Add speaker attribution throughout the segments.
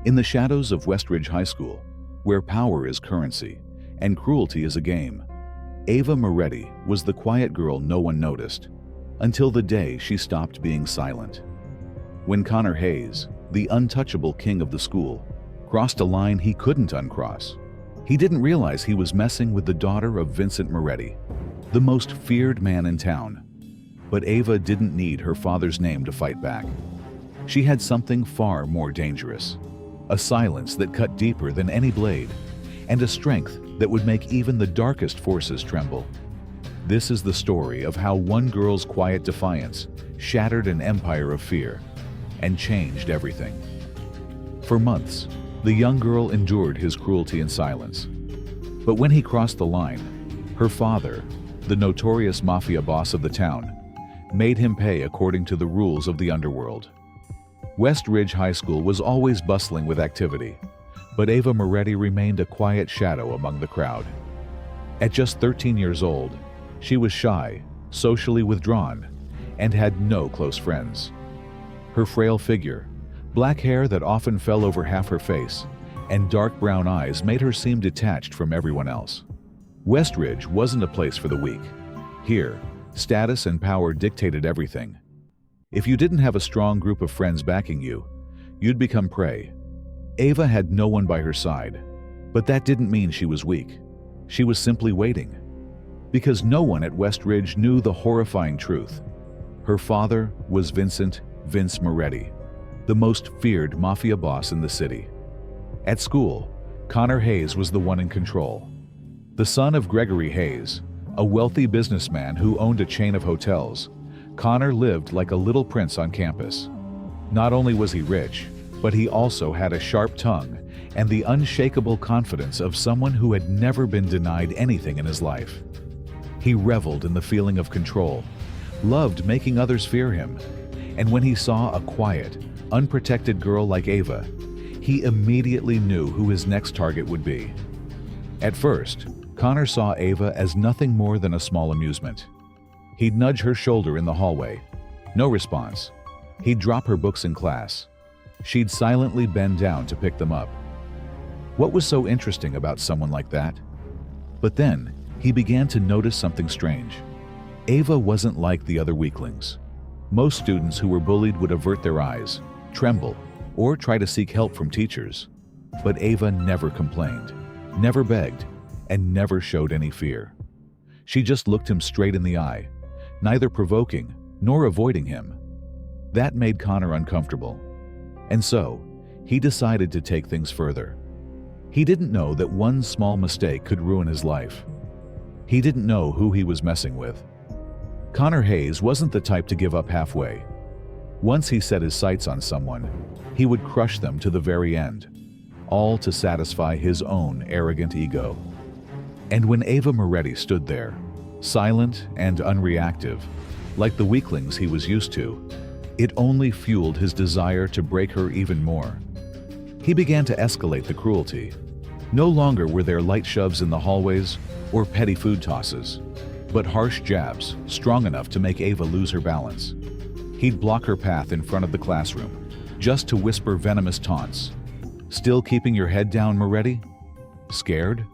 Speaker 1: In the shadows of Westridge High School, where power is currency and cruelty is a game, Ava Moretti was the quiet girl no one noticed, until the day she stopped being silent. When Connor Hayes, the untouchable king of the school, crossed a line he couldn't uncross, he didn't realize he was messing with the daughter of Vincent Moretti, the most feared man in town. But Ava didn't need her father's name to fight back. She had something far more dangerous, a silence that cut deeper than any blade, and a strength that would make even the darkest forces tremble. This is the story of how one girl's quiet defiance shattered an empire of fear and changed everything. For months, the young girl endured his cruelty in silence. But when he crossed the line, her father, the notorious mafia boss of the town, made him pay according to the rules of the underworld. Westridge High School was always bustling with activity, but Ava Moretti remained a quiet shadow among the crowd. At just 13 years old, she was shy, socially withdrawn, and had no close friends. Her frail figure, black hair that often fell over half her face, and dark brown eyes made her seem detached from everyone else. Westridge wasn't a place for the weak. Here, status and power dictated everything. If you didn't have a strong group of friends backing you, you'd become prey. Ava had no one by her side, but that didn't mean she was weak. She was simply waiting. Because no one at Westridge knew the horrifying truth. Her father was Vincent Moretti, the most feared mafia boss in the city. At school, Connor Hayes was the one in control. The son of Gregory Hayes, a wealthy businessman who owned a chain of hotels, Connor lived like a little prince on campus. Not only was he rich, but he also had a sharp tongue and the unshakable confidence of someone who had never been denied anything in his life. He reveled in the feeling of control, loved making others fear him, and when he saw a quiet, unprotected girl like Ava, he immediately knew who his next target would be. At first, Connor saw Ava as nothing more than a small amusement. He'd nudge her shoulder in the hallway. No response. He'd drop her books in class. She'd silently bend down to pick them up. What was so interesting about someone like that? But then, he began to notice something strange. Ava wasn't like the other weaklings. Most students who were bullied would avert their eyes, tremble, or try to seek help from teachers. But Ava never complained, never begged, and never showed any fear. She just looked him straight in the eye, neither provoking nor avoiding him. That made Connor uncomfortable. And so, he decided to take things further. He didn't know that one small mistake could ruin his life. He didn't know who he was messing with. Connor Hayes wasn't the type to give up halfway. Once he set his sights on someone, he would crush them to the very end, all to satisfy his own arrogant ego. And when Ava Moretti stood there, silent and unreactive, like the weaklings he was used to, it only fueled his desire to break her even more. He began to escalate the cruelty. No longer were there light shoves in the hallways or petty food tosses, but harsh jabs strong enough to make Ava lose her balance. He'd block her path in front of the classroom, just to whisper venomous taunts. "Still keeping your head down, Moretti? Scared?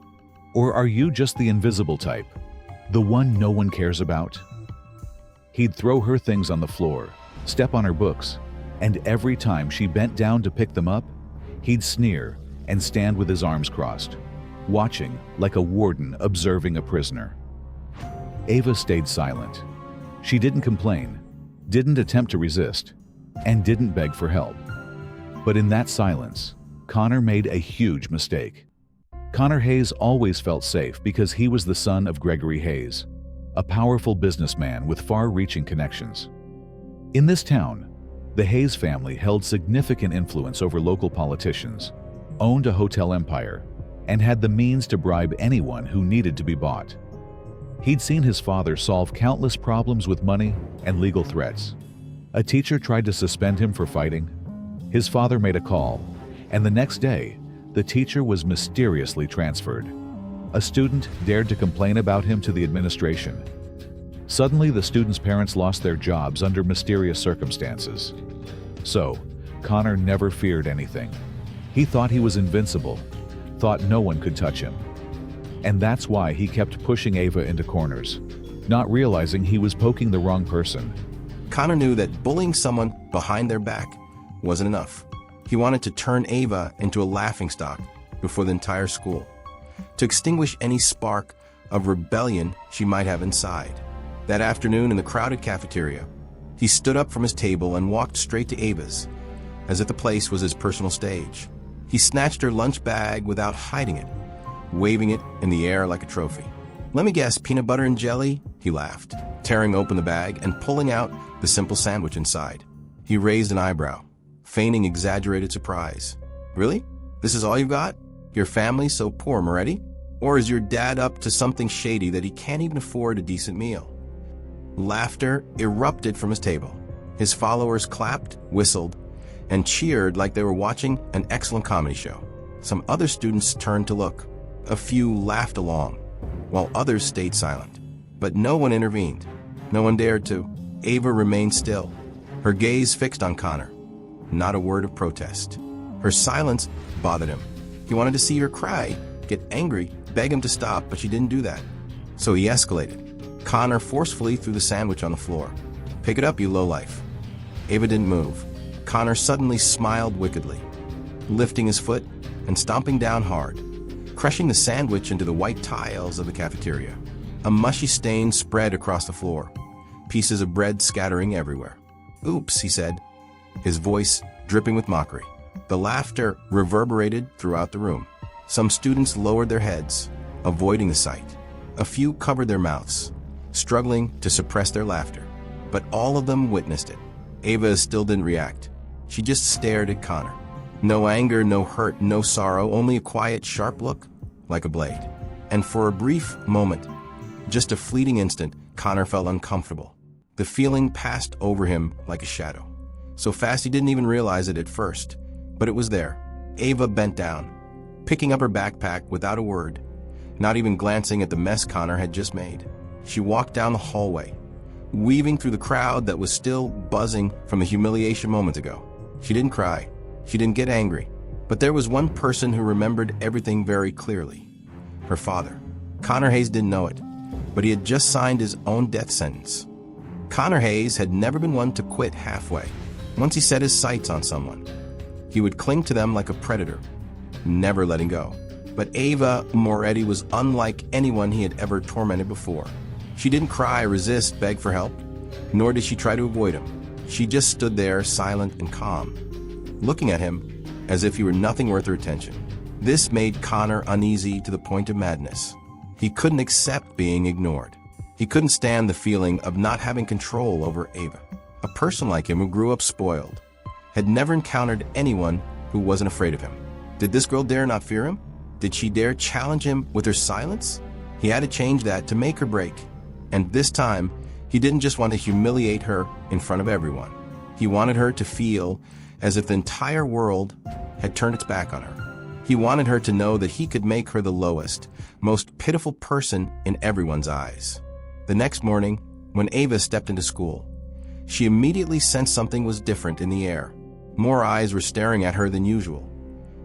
Speaker 1: Or are you just the invisible type? The one no one cares about?" He'd throw her things on the floor, step on her books, and every time she bent down to pick them up, he'd sneer and stand with his arms crossed, watching like a warden observing a prisoner. Ava stayed silent. She didn't complain, didn't attempt to resist, and didn't beg for help. But in that silence, Connor made a huge mistake. Connor Hayes always felt safe because he was the son of Gregory Hayes, a powerful businessman with far-reaching connections. In this town, the Hayes family held significant influence over local politicians, owned a hotel empire, and had the means to bribe anyone who needed to be bought. He'd seen his father solve countless problems with money and legal threats. A teacher tried to suspend him for fighting. His father made a call, and the next day, the teacher was mysteriously transferred. A student dared to complain about him to the administration. Suddenly, the students' parents lost their jobs under mysterious circumstances. So, Connor never feared anything. He thought he was invincible, thought no one could touch him. And that's why he kept pushing Ava into corners, not realizing he was poking the wrong person.
Speaker 2: Connor knew that bullying someone behind their back wasn't enough. He wanted to turn Ava into a laughingstock before the entire school, to extinguish any spark of rebellion she might have inside. That afternoon in the crowded cafeteria, he stood up from his table and walked straight to Ava's, as if the place was his personal stage. He snatched her lunch bag without hiding it, waving it in the air like a trophy. "Let me guess, peanut butter and jelly?" he laughed, tearing open the bag and pulling out the simple sandwich inside. He raised an eyebrow, feigning exaggerated surprise. "Really? This is all you've got? Your family's so poor, Moretti? Or is your dad up to something shady that he can't even afford a decent meal?" Laughter erupted from his table. His followers clapped, whistled, and cheered like they were watching an excellent comedy show. Some other students turned to look. A few laughed along, while others stayed silent. But no one intervened. No one dared to. Ava remained still, her gaze fixed on Connor. Not a word of protest. Her silence bothered him. He wanted to see her cry, get angry, beg him to stop, but she didn't do that. So he escalated. Connor forcefully threw the sandwich on the floor. "Pick it up, you lowlife." Ava didn't move. Connor suddenly smiled wickedly, lifting his foot and stomping down hard, crushing the sandwich into the white tiles of the cafeteria. A mushy stain spread across the floor, pieces of bread scattering everywhere. "Oops," he said, his voice dripping with mockery. The laughter reverberated throughout the room. Some students lowered their heads, avoiding the sight. A few covered their mouths, struggling to suppress their laughter. But all of them witnessed it. Ava still didn't react. She just stared at Connor. No anger, no hurt, no sorrow, only a quiet, sharp look, like a blade. And for a brief moment, just a fleeting instant, Connor felt uncomfortable. The feeling passed over him like a shadow. So fast he didn't even realize it at first. But it was there. Ava bent down, picking up her backpack without a word, not even glancing at the mess Connor had just made. She walked down the hallway, weaving through the crowd that was still buzzing from the humiliation moments ago. She didn't cry. She didn't get angry. But there was one person who remembered everything very clearly. Her father. Connor Hayes didn't know it, but he had just signed his own death sentence. Connor Hayes had never been one to quit halfway. Once he set his sights on someone, he would cling to them like a predator, never letting go. But Ava Moretti was unlike anyone he had ever tormented before. She didn't cry, resist, beg for help, nor did she try to avoid him. She just stood there, silent and calm, looking at him as if he were nothing worth her attention. This made Connor uneasy to the point of madness. He couldn't accept being ignored. He couldn't stand the feeling of not having control over Ava. A person like him who grew up spoiled, had never encountered anyone who wasn't afraid of him. Did this girl dare not fear him? Did she dare challenge him with her silence? He had to change that to make her break. And this time, he didn't just want to humiliate her in front of everyone. He wanted her to feel as if the entire world had turned its back on her. He wanted her to know that he could make her the lowest, most pitiful person in everyone's eyes. The next morning, when Ava stepped into school, she immediately sensed something was different in the air. More eyes were staring at her than usual,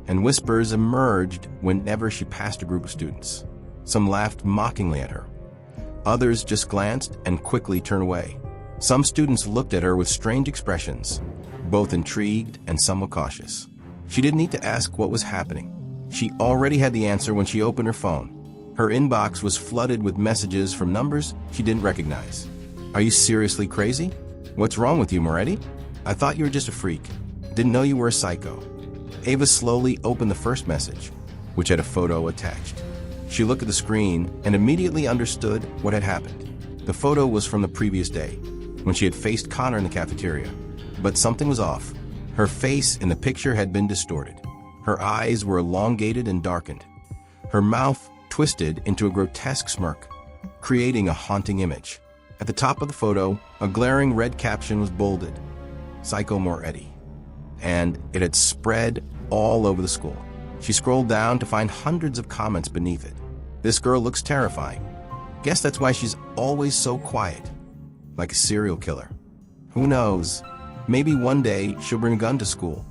Speaker 2: and whispers emerged whenever she passed a group of students. Some laughed mockingly at her. Others just glanced and quickly turned away. Some students looked at her with strange expressions, both intrigued and somewhat cautious. She didn't need to ask what was happening. She already had the answer when she opened her phone. Her inbox was flooded with messages from numbers she didn't recognize. "Are you seriously crazy? What's wrong with you, Moretti? I thought you were just a freak. Didn't know you were a psycho." Ava slowly opened the first message, which had a photo attached. She looked at the screen and immediately understood what had happened. The photo was from the previous day, when she had faced Connor in the cafeteria. But something was off. Her face in the picture had been distorted. Her eyes were elongated and darkened. Her mouth twisted into a grotesque smirk, creating a haunting image. At the top of the photo, a glaring red caption was bolded, "Psycho Moretti," and it had spread all over the school. She scrolled down to find hundreds of comments beneath it. "This girl looks terrifying. Guess that's why she's always so quiet, like a serial killer. Who knows? Maybe one day she'll bring a gun to school."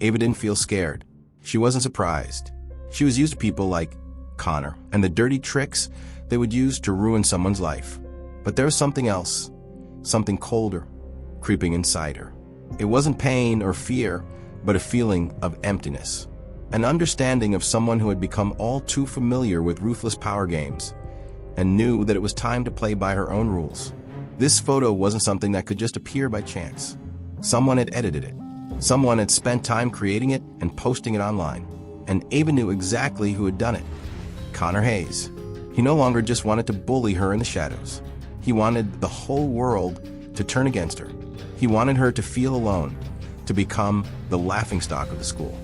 Speaker 2: Ava didn't feel scared. She wasn't surprised. She was used to people like Connor and the dirty tricks they would use to ruin someone's life. But there was something else, something colder, creeping inside her. It wasn't pain or fear, but a feeling of emptiness. An understanding of someone who had become all too familiar with ruthless power games and knew that it was time to play by her own rules. This photo wasn't something that could just appear by chance. Someone had edited it. Someone had spent time creating it and posting it online. And Ava knew exactly who had done it. Connor Hayes. He no longer just wanted to bully her in the shadows. He wanted the whole world to turn against her. He wanted her to feel alone, to become the laughingstock of the school.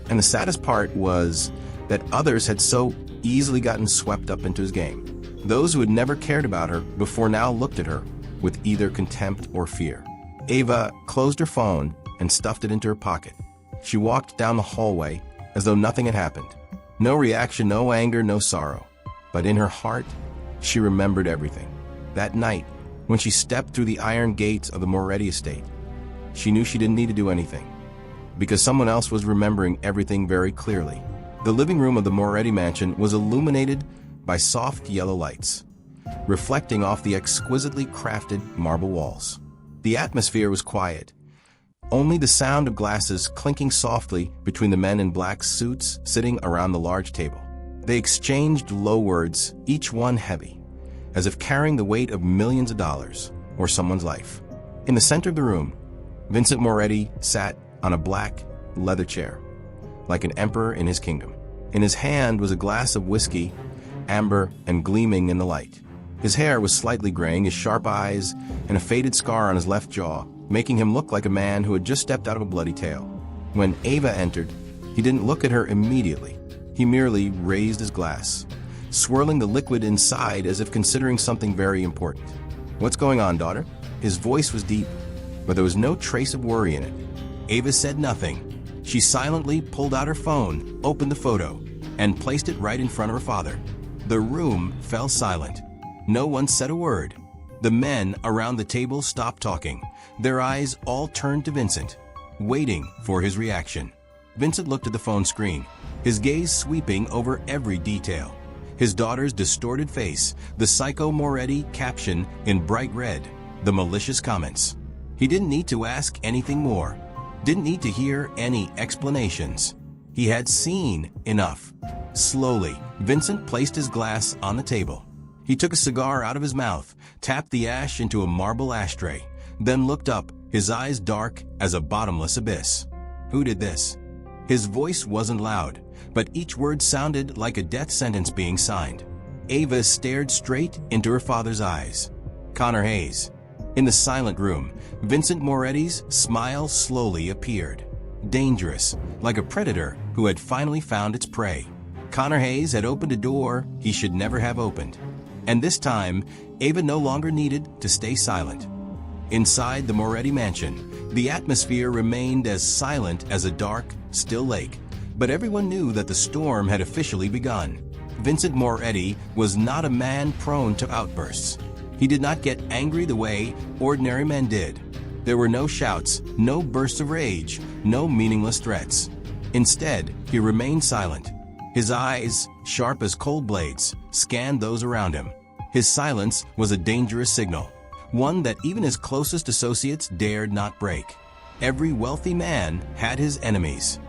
Speaker 2: And the saddest part was that others had so easily gotten swept up into his game. Those who had never cared about her before now looked at her with either contempt or fear. Ava closed her phone and stuffed it into her pocket. She walked down the hallway as though nothing had happened. No reaction, no anger, no sorrow. But in her heart, she remembered everything. That night, when she stepped through the iron gates of the Moretti estate, she knew she didn't need to do anything, because someone else was remembering everything very clearly. The living room of the Moretti mansion was illuminated by soft yellow lights, reflecting off the exquisitely crafted marble walls. The atmosphere was quiet. Only the sound of glasses clinking softly between the men in black suits sitting around the large table. They exchanged low words, each one heavy, as if carrying the weight of millions of dollars or someone's life. In the center of the room, Vincent Moretti sat on a black leather chair, like an emperor in his kingdom. In his hand was a glass of whiskey, amber and gleaming in the light. His hair was slightly graying, his sharp eyes and a faded scar on his left jaw, making him look like a man who had just stepped out of a bloody tale. When Ava entered, he didn't look at her immediately. He merely raised his glass, swirling the liquid inside as if considering something very important. "What's going on, daughter?" His voice was deep, but there was no trace of worry in it. Ava said nothing. She silently pulled out her phone, opened the photo, and placed it right in front of her father. The room fell silent. No one said a word. The men around the table stopped talking. Their eyes all turned to Vincent, waiting for his reaction. Vincent looked at the phone screen, his gaze sweeping over every detail. His daughter's distorted face, the Psycho Moretti caption in bright red, the malicious comments. He didn't need to ask anything more, didn't need to hear any explanations. He had seen enough. Slowly, Vincent placed his glass on the table. He took a cigar out of his mouth, tapped the ash into a marble ashtray, then looked up, his eyes dark as a bottomless abyss. Who did this? His voice wasn't loud, but each word sounded like a death sentence being signed. Ava stared straight into her father's eyes. Connor Hayes. In the silent room, Vincent Moretti's smile slowly appeared. Dangerous, like a predator who had finally found its prey. Connor Hayes had opened a door he should never have opened. And this time, Ava no longer needed to stay silent. Inside the Moretti mansion, the atmosphere remained as silent as a dark, still lake, but everyone knew that the storm had officially begun. Vincent Moretti was not a man prone to outbursts. He did not get angry the way ordinary men did. There were no shouts, no bursts of rage, no meaningless threats. Instead, he remained silent. His eyes, sharp as cold blades, scanned those around him. His silence was a dangerous signal, one that even his closest associates dared not break. Every wealthy man had his enemies.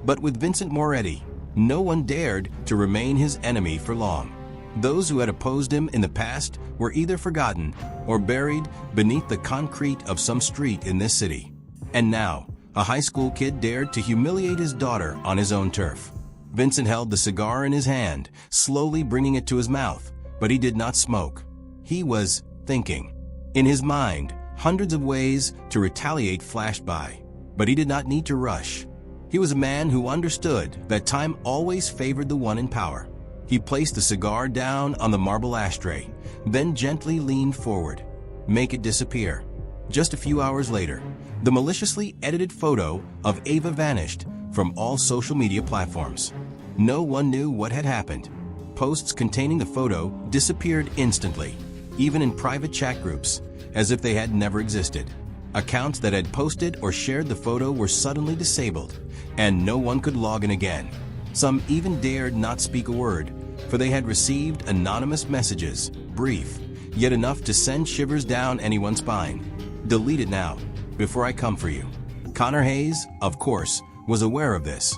Speaker 2: But with Vincent Moretti, no one dared to remain his enemy for long. Those who had opposed him in the past were either forgotten or buried beneath the concrete of some street in this city. And now, a high school kid dared to humiliate his daughter on his own turf. Vincent held the cigar in his hand, slowly bringing it to his mouth, but he did not smoke. He was thinking. In his mind, hundreds of ways to retaliate flashed by, but he did not need to rush. He was a man who understood that time always favored the one in power. He placed the cigar down on the marble ashtray, then gently leaned forward. Make it disappear. Just a few hours later, the maliciously edited photo of Ava vanished from all social media platforms. No one knew what had happened. Posts containing the photo disappeared instantly, even in private chat groups, as if they had never existed. Accounts that had posted or shared the photo were suddenly disabled, and no one could log in again. Some even dared not speak a word, for they had received anonymous messages, brief, yet enough to send shivers down anyone's spine. Delete it now, before I come for you. Connor Hayes, of course, was aware of this.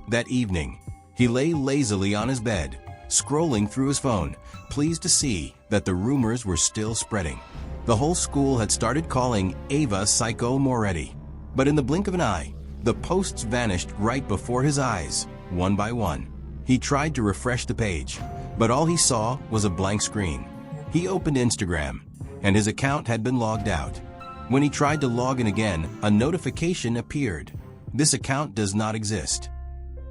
Speaker 2: That evening, he lay lazily on his bed, scrolling through his phone, pleased to see that the rumors were still spreading. The whole school had started calling Ava Psycho Moretti. But in the blink of an eye, the posts vanished right before his eyes, one by one. He tried to refresh the page, but all he saw was a blank screen. He opened Instagram, and his account had been logged out. When he tried to log in again, a notification appeared. This account does not exist.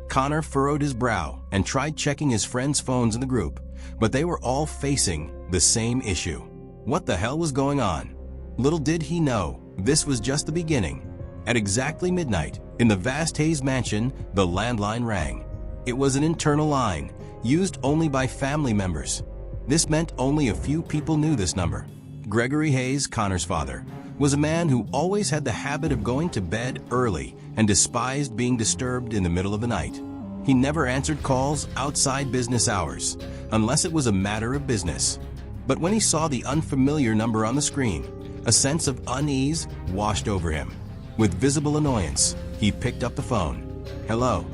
Speaker 2: Connor furrowed his brow and tried checking his friends' phones in the group, but they were all facing the same issue. What the hell was going on? Little did he know, this was just the beginning. At exactly midnight, in the vast Hayes mansion, the landline rang. It was an internal line, used only by family members. This meant only a few people knew this number. Gregory Hayes, Connor's father, was a man who always had the habit of going to bed early and despised being disturbed in the middle of the night. He never answered calls outside business hours, unless it was a matter of business. But when he saw the unfamiliar number on the screen, a sense of unease washed over him. With visible annoyance, he picked up the phone. Hello.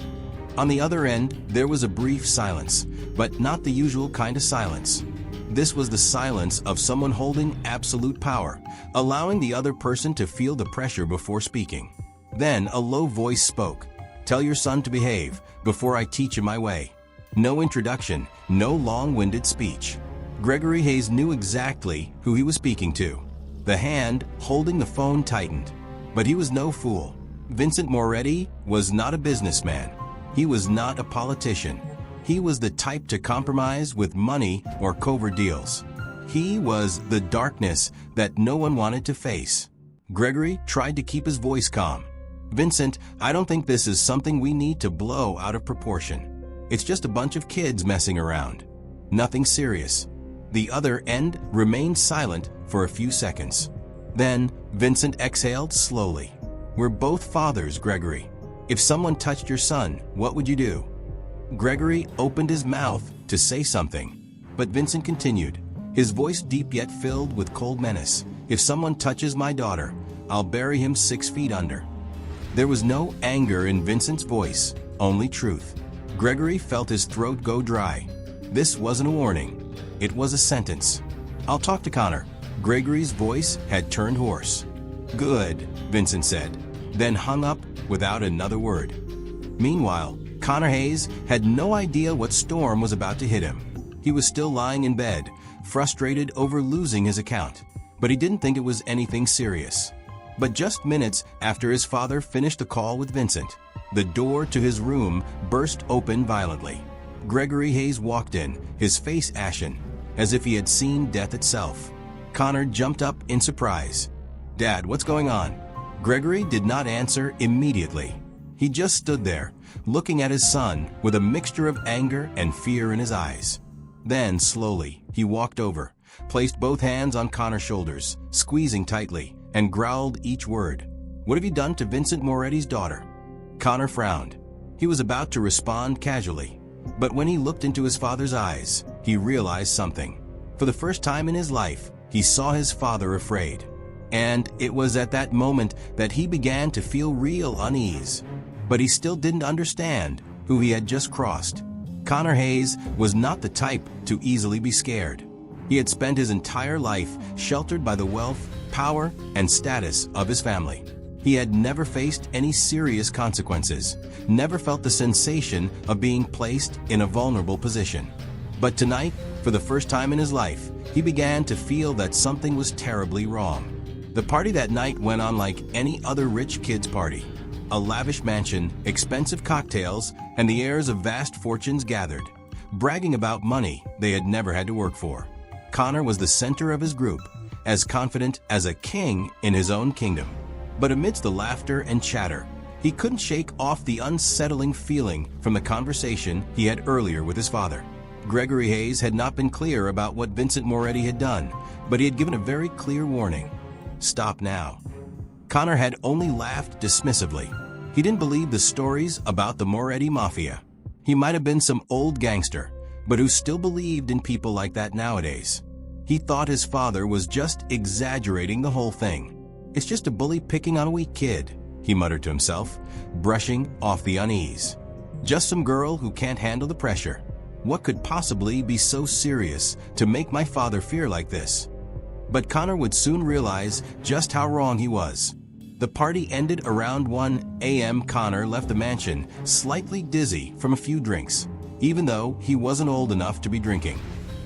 Speaker 2: On the other end, there was a brief silence, but not the usual kind of silence. This was the silence of someone holding absolute power, allowing the other person to feel the pressure before speaking. Then a low voice spoke. Tell your son to behave before I teach him my way. No introduction, no long-winded speech. Gregory Hayes knew exactly who he was speaking to. The hand holding the phone tightened. But he was no fool. Vincent Moretti was not a businessman. He was not a politician. He was the type to compromise with money or covert deals. He was the darkness that no one wanted to face. Gregory tried to keep his voice calm. Vincent, I don't think this is something we need to blow out of proportion. It's just a bunch of kids messing around. Nothing serious. The other end remained silent for a few seconds. Then, Vincent exhaled slowly. We're both fathers, Gregory. If someone touched your son, what would you do? Gregory opened his mouth to say something, but Vincent continued, his voice deep yet filled with cold menace. If someone touches my daughter, I'll bury him 6 feet under. There was no anger in Vincent's voice, only truth. Gregory felt his throat go dry. This wasn't a warning. It was a sentence. I'll talk to Connor. Gregory's voice had turned hoarse. Good, Vincent said, then hung up without another word. Meanwhile, Connor Hayes had no idea what storm was about to hit him. He was still lying in bed, frustrated over losing his account, but he didn't think it was anything serious. But just minutes after his father finished the call with Vincent, the door to his room burst open violently. Gregory Hayes walked in, his face ashen, as if he had seen death itself. Connor jumped up in surprise. Dad, what's going on? Gregory did not answer immediately. He just stood there, looking at his son with a mixture of anger and fear in his eyes. Then, slowly, he walked over, placed both hands on Connor's shoulders, squeezing tightly, and growled each word. What have you done to Vincent Moretti's daughter? Connor frowned. He was about to respond casually, but when he looked into his father's eyes, he realized something. For the first time in his life, he saw his father afraid. And it was at that moment that he began to feel real unease. But he still didn't understand who he had just crossed. Connor Hayes was not the type to easily be scared. He had spent his entire life sheltered by the wealth, power, and status of his family. He had never faced any serious consequences, never felt the sensation of being placed in a vulnerable position. But tonight, for the first time in his life, he began to feel that something was terribly wrong. The party that night went on like any other rich kid's party. A lavish mansion, expensive cocktails, and the heirs of vast fortunes gathered, bragging about money they had never had to work for. Connor was the center of his group, as confident as a king in his own kingdom. But amidst the laughter and chatter, he couldn't shake off the unsettling feeling from the conversation he had earlier with his father. Gregory Hayes had not been clear about what Vincent Moretti had done, but he had given a very clear warning. Stop now. Connor had only laughed dismissively. He didn't believe the stories about the Moretti Mafia. He might have been some old gangster, but who still believed in people like that nowadays. He thought his father was just exaggerating the whole thing. "It's just a bully picking on a weak kid," he muttered to himself, brushing off the unease. "Just some girl who can't handle the pressure. What could possibly be so serious to make my father fear like this?" But Connor would soon realize just how wrong he was. The party ended around 1 a.m. Connor left the mansion slightly dizzy from a few drinks, even though he wasn't old enough to be drinking.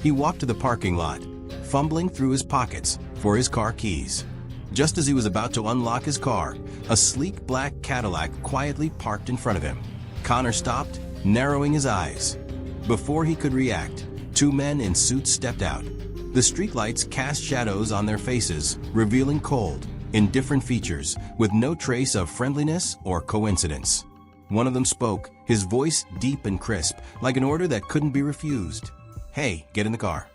Speaker 2: He walked to the parking lot, fumbling through his pockets for his car keys. Just as he was about to unlock his car, a sleek black Cadillac quietly parked in front of him. Connor stopped, narrowing his eyes. Before he could react, two men in suits stepped out. The streetlights cast shadows on their faces, revealing cold, indifferent features with no trace of friendliness or coincidence. One of them spoke, his voice deep and crisp, like an order that couldn't be refused. "Hey, get in the car."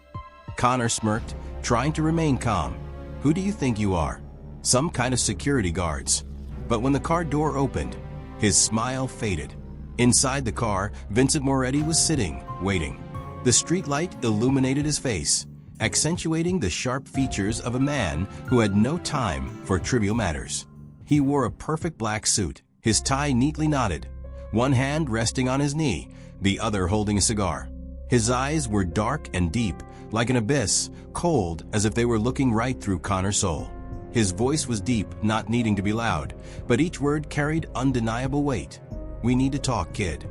Speaker 2: Connor smirked, trying to remain calm. "Who do you think you are?" "Some kind of security guards." But when the car door opened, his smile faded. Inside the car, Vincent Moretti was sitting, waiting. The streetlight illuminated his face, accentuating the sharp features of a man who had no time for trivial matters. He wore a perfect black suit, his tie neatly knotted, one hand resting on his knee, the other holding a cigar. His eyes were dark and deep, like an abyss, cold as if they were looking right through Connor's soul. His voice was deep, not needing to be loud, but each word carried undeniable weight. "We need to talk, kid."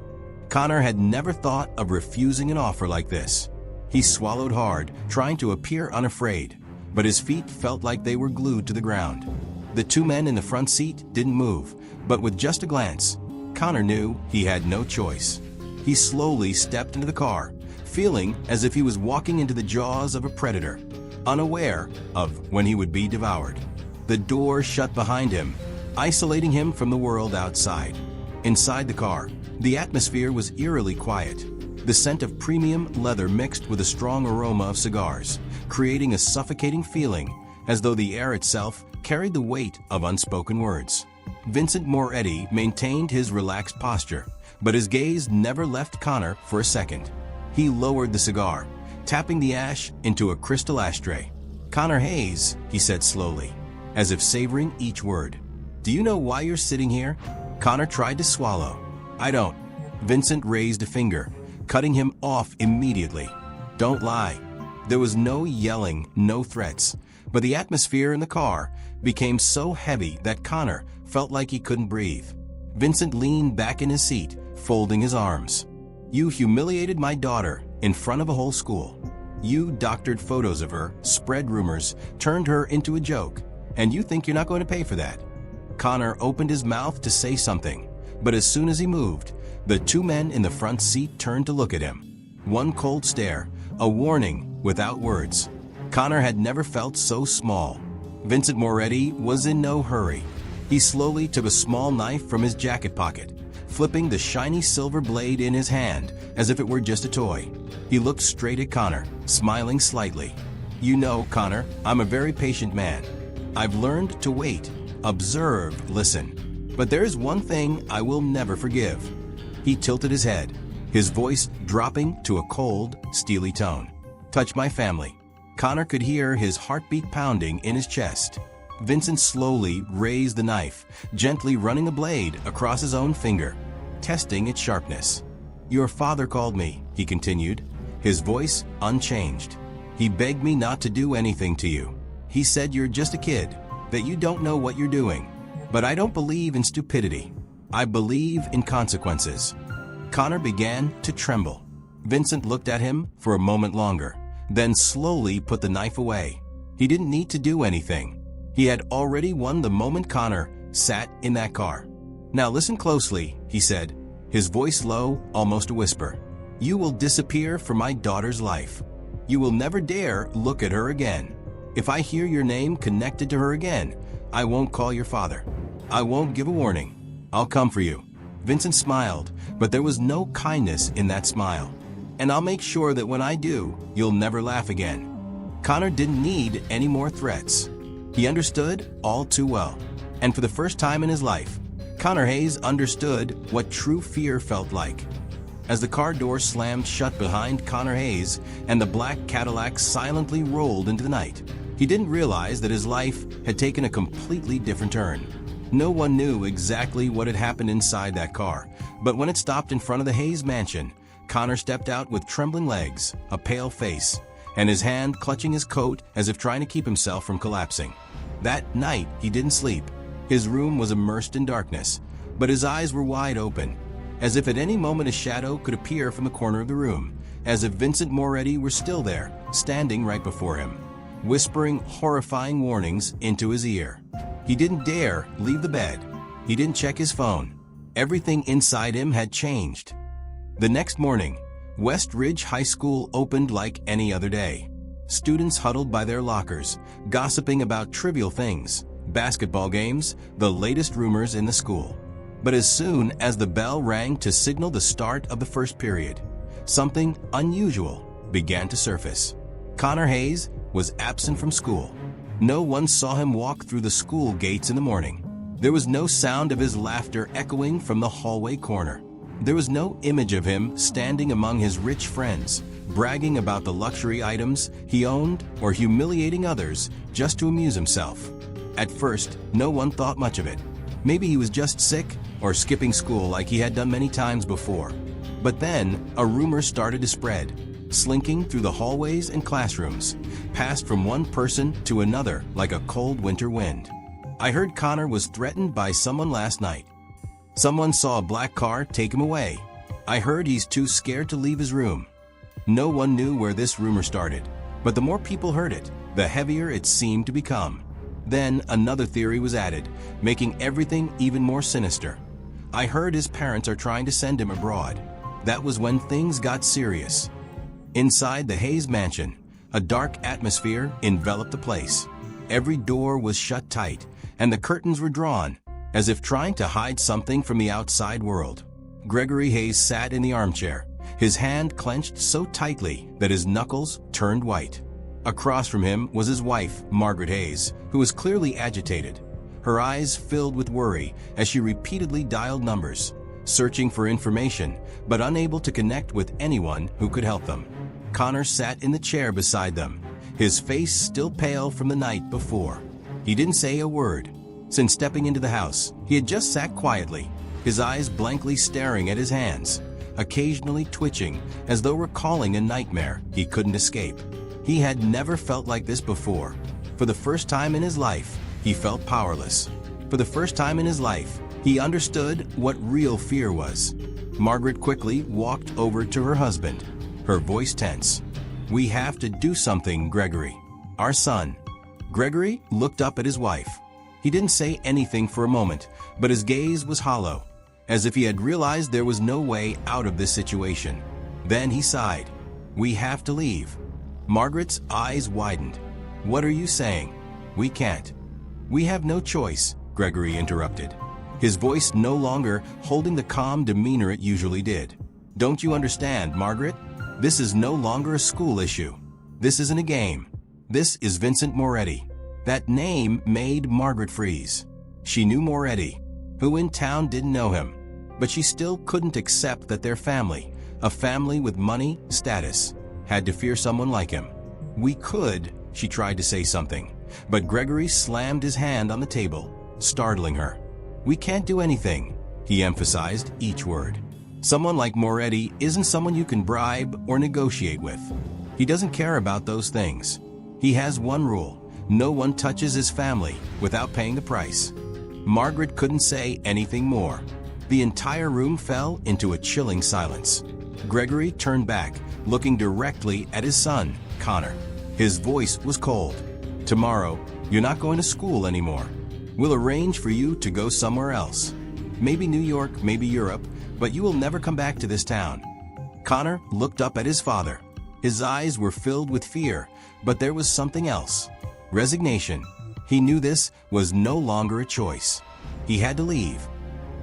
Speaker 2: Connor had never thought of refusing an offer like this. He swallowed hard, trying to appear unafraid, but his feet felt like they were glued to the ground. The two men in the front seat didn't move, but with just a glance, Connor knew he had no choice. He slowly stepped into the car, feeling as if he was walking into the jaws of a predator, unaware of when he would be devoured. The door shut behind him, isolating him from the world outside. Inside the car, the atmosphere was eerily quiet. The scent of premium leather mixed with a strong aroma of cigars, creating a suffocating feeling, as though the air itself carried the weight of unspoken words. Vincent Moretti maintained his relaxed posture, but his gaze never left Connor for a second. He lowered the cigar, tapping the ash into a crystal ashtray. "Connor Hayes," he said slowly, as if savoring each word. "Do you know why you're sitting here?" Connor tried to swallow. "I don't." Vincent raised a finger, cutting him off immediately. "Don't lie." There was no yelling, no threats, but the atmosphere in the car became so heavy that Connor felt like he couldn't breathe. Vincent leaned back in his seat, folding his arms. "You humiliated my daughter in front of a whole school. You doctored photos of her, spread rumors, turned her into a joke, and you think you're not going to pay for that." Connor opened his mouth to say something, but as soon as he moved, the two men in the front seat turned to look at him. One cold stare, a warning without words. Connor had never felt so small. Vincent Moretti was in no hurry. He slowly took a small knife from his jacket pocket, flipping the shiny silver blade in his hand as if it were just a toy. He looked straight at Connor, smiling slightly. "You know, Connor, I'm a very patient man. I've learned to wait, observe, listen. But there's one thing I will never forgive." He tilted his head, his voice dropping to a cold, steely tone. "Touch my family." Connor could hear his heartbeat pounding in his chest. Vincent slowly raised the knife, gently running the blade across his own finger, testing its sharpness. "Your father called me," he continued, his voice unchanged. "He begged me not to do anything to you. He said you're just a kid, that you don't know what you're doing. But I don't believe in stupidity. I believe in consequences." Connor began to tremble. Vincent looked at him for a moment longer, then slowly put the knife away. He didn't need to do anything. He had already won the moment Connor sat in that car. "Now listen closely," he said, his voice low, almost a whisper. "You will disappear from my daughter's life. You will never dare look at her again. If I hear your name connected to her again, I won't call your father. I won't give a warning. I'll come for you." Vincent smiled, but there was no kindness in that smile. "And I'll make sure that when I do, you'll never laugh again." Connor didn't need any more threats. He understood all too well. And for the first time in his life, Connor Hayes understood what true fear felt like. As the car door slammed shut behind Connor Hayes and the black Cadillac silently rolled into the night, he didn't realize that his life had taken a completely different turn. No one knew exactly what had happened inside that car, but when it stopped in front of the Hayes mansion, Connor stepped out with trembling legs, a pale face, and his hand clutching his coat as if trying to keep himself from collapsing. That night, he didn't sleep. His room was immersed in darkness, but his eyes were wide open, as if at any moment a shadow could appear from the corner of the room, as if Vincent Moretti were still there, standing right before him, whispering horrifying warnings into his ear. He didn't dare leave the bed. He didn't check his phone. Everything inside him had changed. The next morning, West Ridge High School opened like any other day. Students huddled by their lockers, gossiping about trivial things, basketball games, the latest rumors in the school. But as soon as the bell rang to signal the start of the first period, something unusual began to surface. Connor Hayes was absent from school. No one saw him walk through the school gates in the morning. There was no sound of his laughter echoing from the hallway corner. There was no image of him standing among his rich friends, bragging about the luxury items he owned or humiliating others just to amuse himself. At first, no one thought much of it. Maybe he was just sick or skipping school like he had done many times before. But then, a rumor started to spread, slinking through the hallways and classrooms, passed from one person to another like a cold winter wind. I heard Connor was threatened by someone last night. Someone saw a black car take him away. I heard he's too scared to leave his room. No one knew where this rumor started, but the more people heard it, the heavier it seemed to become. Then another theory was added, making everything even more sinister. I heard his parents are trying to send him abroad. That was when things got serious. Inside the Hayes mansion, a dark atmosphere enveloped the place. Every door was shut tight, and the curtains were drawn, as if trying to hide something from the outside world. Gregory Hayes sat in the armchair, his hand clenched so tightly that his knuckles turned white. Across from him was his wife, Margaret Hayes, who was clearly agitated. Her eyes filled with worry as she repeatedly dialed numbers, searching for information, but unable to connect with anyone who could help them. Connor sat in the chair beside them, his face still pale from the night before. He didn't say a word. Since stepping into the house, he had just sat quietly, his eyes blankly staring at his hands, occasionally twitching as though recalling a nightmare he couldn't escape. He had never felt like this before. For the first time in his life, he felt powerless. For the first time in his life, he understood what real fear was. Margaret quickly walked over to her husband, her voice tense. "We have to do something, Gregory. Our son." Gregory looked up at his wife. He didn't say anything for a moment, but his gaze was hollow, as if he had realized there was no way out of this situation. Then he sighed. "We have to leave." Margaret's eyes widened. "What are you saying?" "We can't." "We have no choice," Gregory interrupted, his voice no longer holding the calm demeanor it usually did. "Don't you understand, Margaret? This is no longer a school issue. This isn't a game. This is Vincent Moretti." That name made Margaret freeze. She knew Moretti, who in town didn't know him, but she still couldn't accept that their family, a family with money, status, had to fear someone like him. "We could," she tried to say something, but Gregory slammed his hand on the table, startling her. "We can't do anything," he emphasized each word. "Someone like Moretti isn't someone you can bribe or negotiate with. He doesn't care about those things. He has one rule: no one touches his family without paying the price." Margaret couldn't say anything more. The entire room fell into a chilling silence. Gregory turned back, looking directly at his son, Connor. His voice was cold. "Tomorrow, you're not going to school anymore. We'll arrange for you to go somewhere else. Maybe New York, maybe Europe, but you will never come back to this town." Connor looked up at his father. His eyes were filled with fear, but there was something else. Resignation. He knew this was no longer a choice. He had to leave.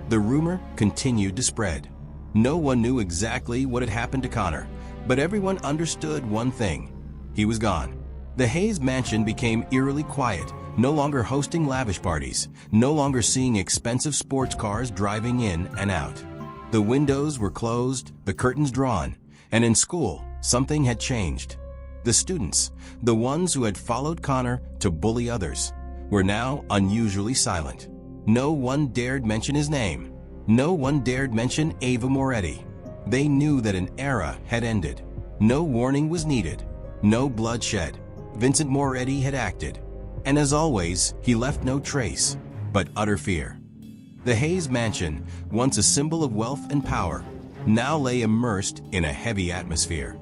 Speaker 2: The rumor continued to spread. No one knew exactly what had happened to Connor, but everyone understood one thing. He was gone. The Hayes mansion became eerily quiet, no longer hosting lavish parties, no longer seeing expensive sports cars driving in and out. The windows were closed, the curtains drawn, and in school, something had changed. The students, the ones who had followed Connor to bully others, were now unusually silent. No one dared mention his name. No one dared mention Ava Moretti. They knew that an era had ended. No warning was needed. No bloodshed. Vincent Moretti had acted. And as always, he left no trace, but utter fear. The Hayes mansion, once a symbol of wealth and power, now lay immersed in a heavy atmosphere.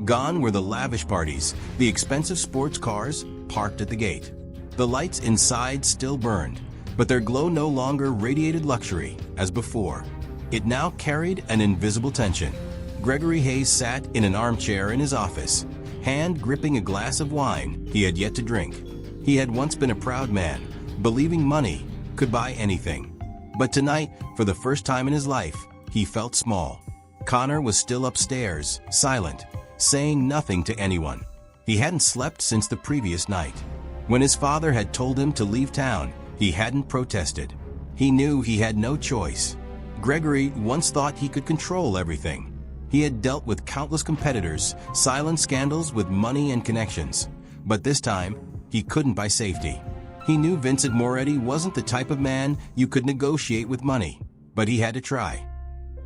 Speaker 2: Gone were the lavish parties, the expensive sports cars parked at the gate. The lights inside still burned, but their glow no longer radiated luxury as before. It now carried an invisible tension. Gregory Hayes sat in an armchair in his office, hand gripping a glass of wine he had yet to drink. He had once been a proud man, believing money could buy anything. But tonight, for the first time in his life, he felt small. Connor was still upstairs, silent, saying nothing to anyone. He hadn't slept since the previous night. When his father had told him to leave town, he hadn't protested. He knew he had no choice. Gregory once thought he could control everything. He had dealt with countless competitors, silent scandals with money and connections. But this time, he couldn't buy safety. He knew Vincent Moretti wasn't the type of man you could negotiate with money, but he had to try.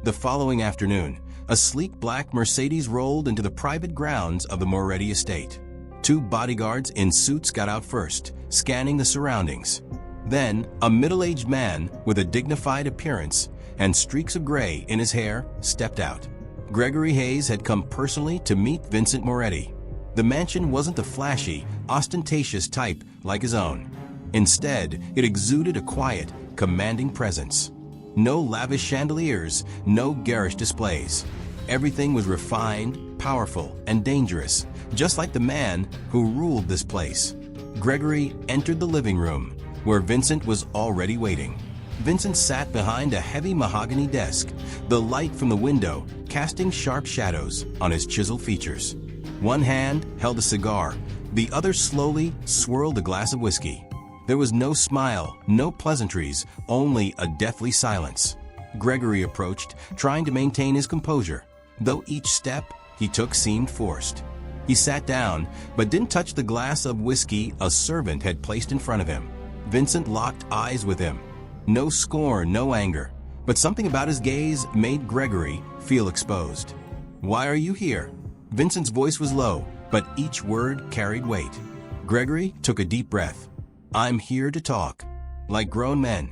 Speaker 2: The following afternoon, a sleek black Mercedes rolled into the private grounds of the Moretti estate. 2 bodyguards in suits got out first, scanning the surroundings. Then, a middle-aged man with a dignified appearance and streaks of gray in his hair stepped out. Gregory Hayes had come personally to meet Vincent Moretti. The mansion wasn't the flashy, ostentatious type like his own. Instead, it exuded a quiet, commanding presence. No lavish chandeliers, no garish displays. Everything was refined, powerful, and dangerous, just like the man who ruled this place. Gregory entered the living room, where Vincent was already waiting. Vincent sat behind a heavy mahogany desk, the light from the window casting sharp shadows on his chiseled features. One hand held a cigar, the other slowly swirled a glass of whiskey. There was no smile, no pleasantries, only a deathly silence. Gregory approached, trying to maintain his composure, though each step he took seemed forced. He sat down, but didn't touch the glass of whiskey a servant had placed in front of him. Vincent locked eyes with him. No scorn, no anger, but something about his gaze made Gregory feel exposed. "Why are you here?" Vincent's voice was low, but each word carried weight. Gregory took a deep breath. "I'm here to talk, like grown men."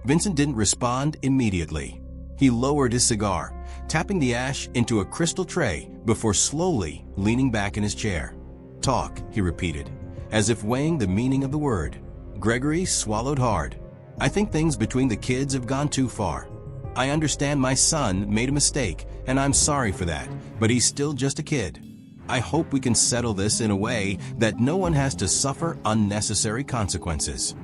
Speaker 2: Vincent didn't respond immediately. He lowered his cigar, tapping the ash into a crystal tray before slowly leaning back in his chair. "Talk," he repeated, as if weighing the meaning of the word. Gregory swallowed hard. "I think things between the kids have gone too far. I understand my son made a mistake, and I'm sorry for that, but he's still just a kid. I hope we can settle this in a way that no one has to suffer unnecessary consequences."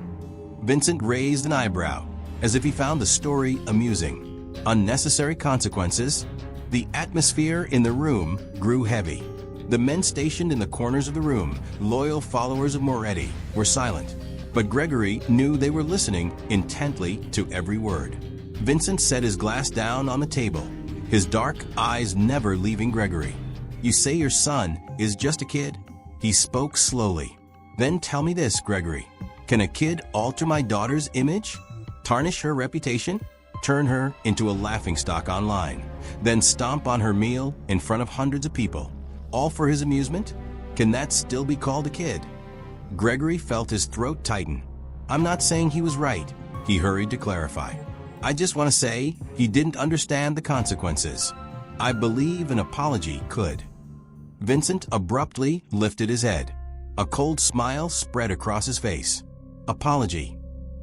Speaker 2: Vincent raised an eyebrow, as if he found the story amusing. Unnecessary consequences? The atmosphere in the room grew heavy. The men stationed in the corners of the room, loyal followers of Moretti, were silent. But Gregory knew they were listening intently to every word. Vincent set his glass down on the table, his dark eyes never leaving Gregory. "You say your son is just a kid?" He spoke slowly. "Then tell me this, Gregory. Can a kid alter my daughter's image? Tarnish her reputation? Turn her into a laughingstock online? Then stomp on her meal in front of hundreds of people? All for his amusement? Can that still be called a kid?" Gregory felt his throat tighten. "I'm not saying he was right," he hurried to clarify. "I just want to say he didn't understand the consequences. I believe an apology could." Vincent abruptly lifted his head. A cold smile spread across his face. "Apology."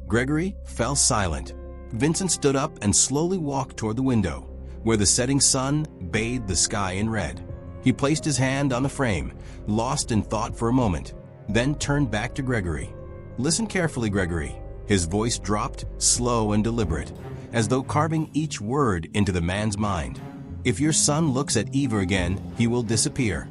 Speaker 2: Gregory fell silent. Vincent stood up and slowly walked toward the window, where the setting sun bathed the sky in red. He placed his hand on the frame, lost in thought for a moment, then turned back to Gregory. "Listen carefully, Gregory." His voice dropped, slow and deliberate, as though carving each word into the man's mind. "If your son looks at Eva again, he will disappear.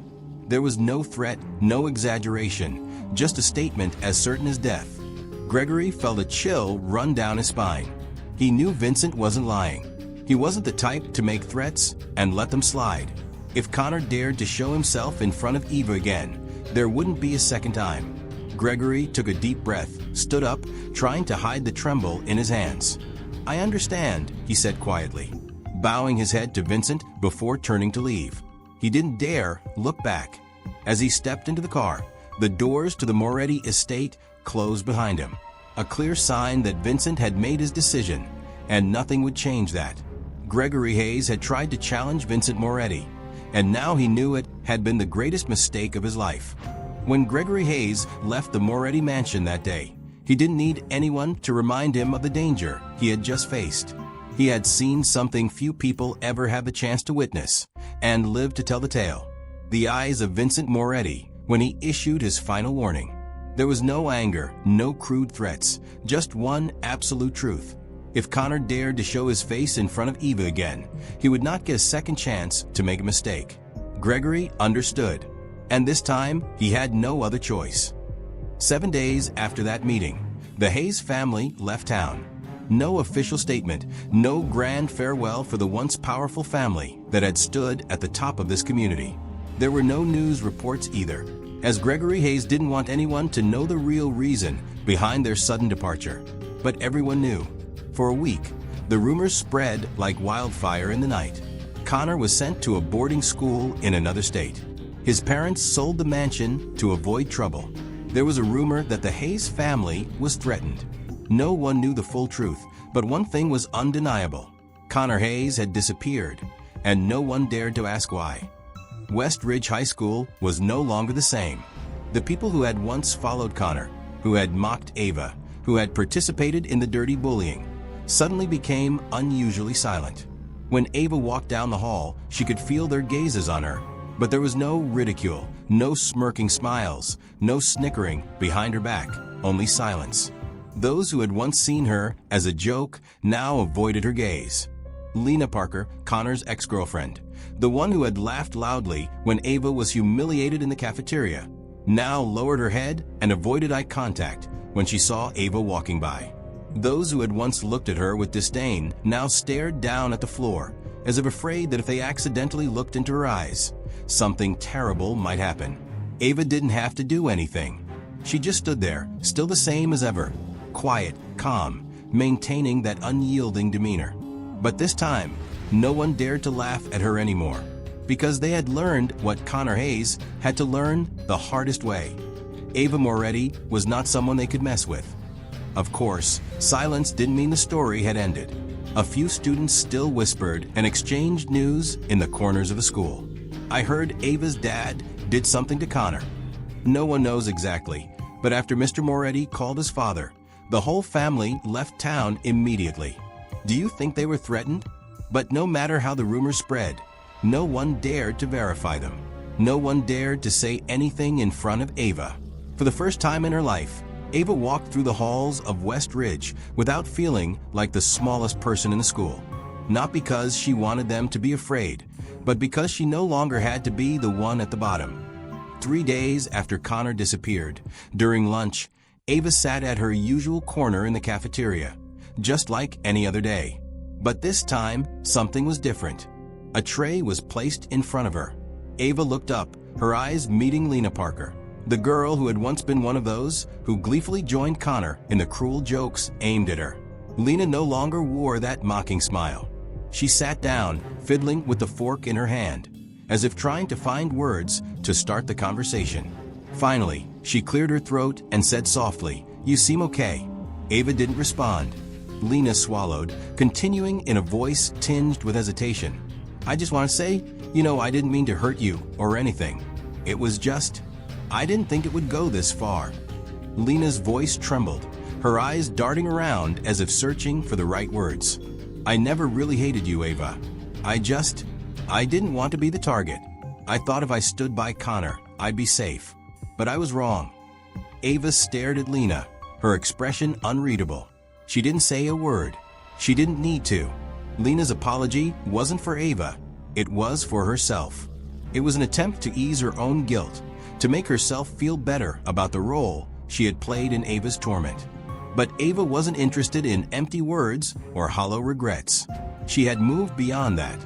Speaker 2: There was no threat, no exaggeration, just a statement as certain as death. Gregory felt a chill run down his spine. He knew Vincent wasn't lying. He wasn't the type to make threats and let them slide. If Connor dared to show himself in front of Ava again, there wouldn't be a second time. Gregory took a deep breath, stood up, trying to hide the tremble in his hands. "I understand," he said quietly, bowing his head to Vincent before turning to leave. He didn't dare look back. As he stepped into the car, the doors to the Moretti estate closed behind him. A clear sign that Vincent had made his decision, and nothing would change that. Gregory Hayes had tried to challenge Vincent Moretti, and now he knew it had been the greatest mistake of his life. When Gregory Hayes left the Moretti mansion that day, he didn't need anyone to remind him of the danger he had just faced. He had seen something few people ever have the chance to witness, and lived to tell the tale. The eyes of Vincent Moretti when he issued his final warning. There was no anger, no crude threats, just one absolute truth. If Connor dared to show his face in front of Ava again, he would not get a second chance to make a mistake. Gregory understood, and this time he had no other choice. 7 days after that meeting, the Hayes family left town. No official statement, no grand farewell for the once powerful family that had stood at the top of this community. There were no news reports either, as Gregory Hayes didn't want anyone to know the real reason behind their sudden departure. But everyone knew. For a week, the rumors spread like wildfire in the night. Connor was sent to a boarding school in another state. His parents sold the mansion to avoid trouble. There was a rumor that the Hayes family was threatened. No one knew the full truth, but one thing was undeniable. Connor Hayes had disappeared, and no one dared to ask why. West Ridge High School was no longer the same. The people who had once followed Connor, who had mocked Ava, who had participated in the dirty bullying, suddenly became unusually silent. When Ava walked down the hall, she could feel their gazes on her, but there was no ridicule, no smirking smiles, no snickering behind her back, only silence. Those who had once seen her as a joke now avoided her gaze. Lena Parker, Connor's ex-girlfriend, the one who had laughed loudly when Ava was humiliated in the cafeteria, now lowered her head and avoided eye contact when she saw Ava walking by. Those who had once looked at her with disdain now stared down at the floor, as if afraid that if they accidentally looked into her eyes, something terrible might happen. Ava didn't have to do anything. She just stood there, still the same as ever, quiet, calm, maintaining that unyielding demeanor. But this time, no one dared to laugh at her anymore, because they had learned what Connor Hayes had to learn the hardest way. Ava Moretti was not someone they could mess with. Of course, silence didn't mean the story had ended. A few students still whispered and exchanged news in the corners of the school. "I heard Ava's dad did something to Connor." No one knows exactly, but after Mr. Moretti called his father, the whole family left town immediately. Do you think they were threatened? But no matter how the rumors spread, no one dared to verify them. No one dared to say anything in front of Ava. For the first time in her life, Ava walked through the halls of West Ridge without feeling like the smallest person in the school. Not because she wanted them to be afraid, but because she no longer had to be the one at the bottom. 3 days after Connor disappeared, during lunch, Ava sat at her usual corner in the cafeteria, just like any other day. But this time, something was different. A tray was placed in front of her. Ava looked up, her eyes meeting Lena Parker, the girl who had once been one of those who gleefully joined Connor in the cruel jokes aimed at her. Lena no longer wore that mocking smile. She sat down, fiddling with the fork in her hand, as if trying to find words to start the conversation. Finally, she cleared her throat and said softly, "You seem okay." Ava didn't respond. Lena swallowed, continuing in a voice tinged with hesitation. "I just want to say, I didn't mean to hurt you or anything. It was just, I didn't think it would go this far." Lena's voice trembled, her eyes darting around as if searching for the right words. "I never really hated you, Ava. I didn't want to be the target. I thought if I stood by Connor, I'd be safe. But I was wrong." Ava stared at Lena, her expression unreadable. She didn't say a word. She didn't need to. Lena's apology wasn't for Ava. It was for herself. It was an attempt to ease her own guilt, to make herself feel better about the role she had played in Ava's torment. But Ava wasn't interested in empty words or hollow regrets. She had moved beyond that.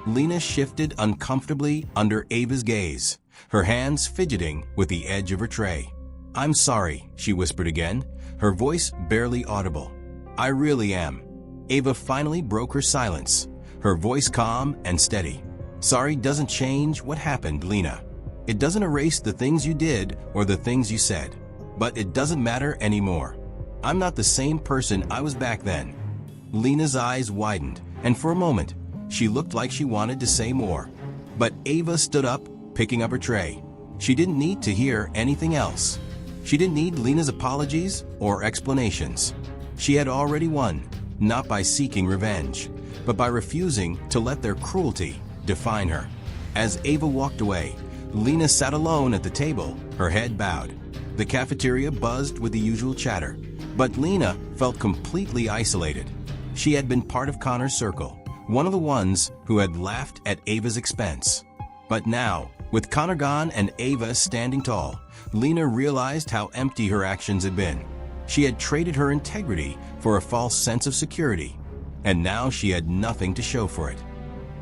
Speaker 2: Lena shifted uncomfortably under Ava's gaze, her hands fidgeting with the edge of her tray. "I'm sorry," she whispered again, her voice barely audible. "I really am." Ava finally broke her silence, her voice calm and steady. "Sorry doesn't change what happened, Lena. It doesn't erase the things you did or the things you said. But it doesn't matter anymore. I'm not the same person I was back then." Lena's eyes widened, and for a moment, she looked like she wanted to say more. But Ava stood up, picking up her tray. She didn't need to hear anything else. She didn't need Lena's apologies or explanations. She had already won, not by seeking revenge, but by refusing to let their cruelty define her. As Ava walked away, Lena sat alone at the table, her head bowed. The cafeteria buzzed with the usual chatter, but Lena felt completely isolated. She had been part of Connor's circle, one of the ones who had laughed at Ava's expense. But now, with Connor gone and Ava standing tall, Lena realized how empty her actions had been. She had traded her integrity for a false sense of security, and now she had nothing to show for it.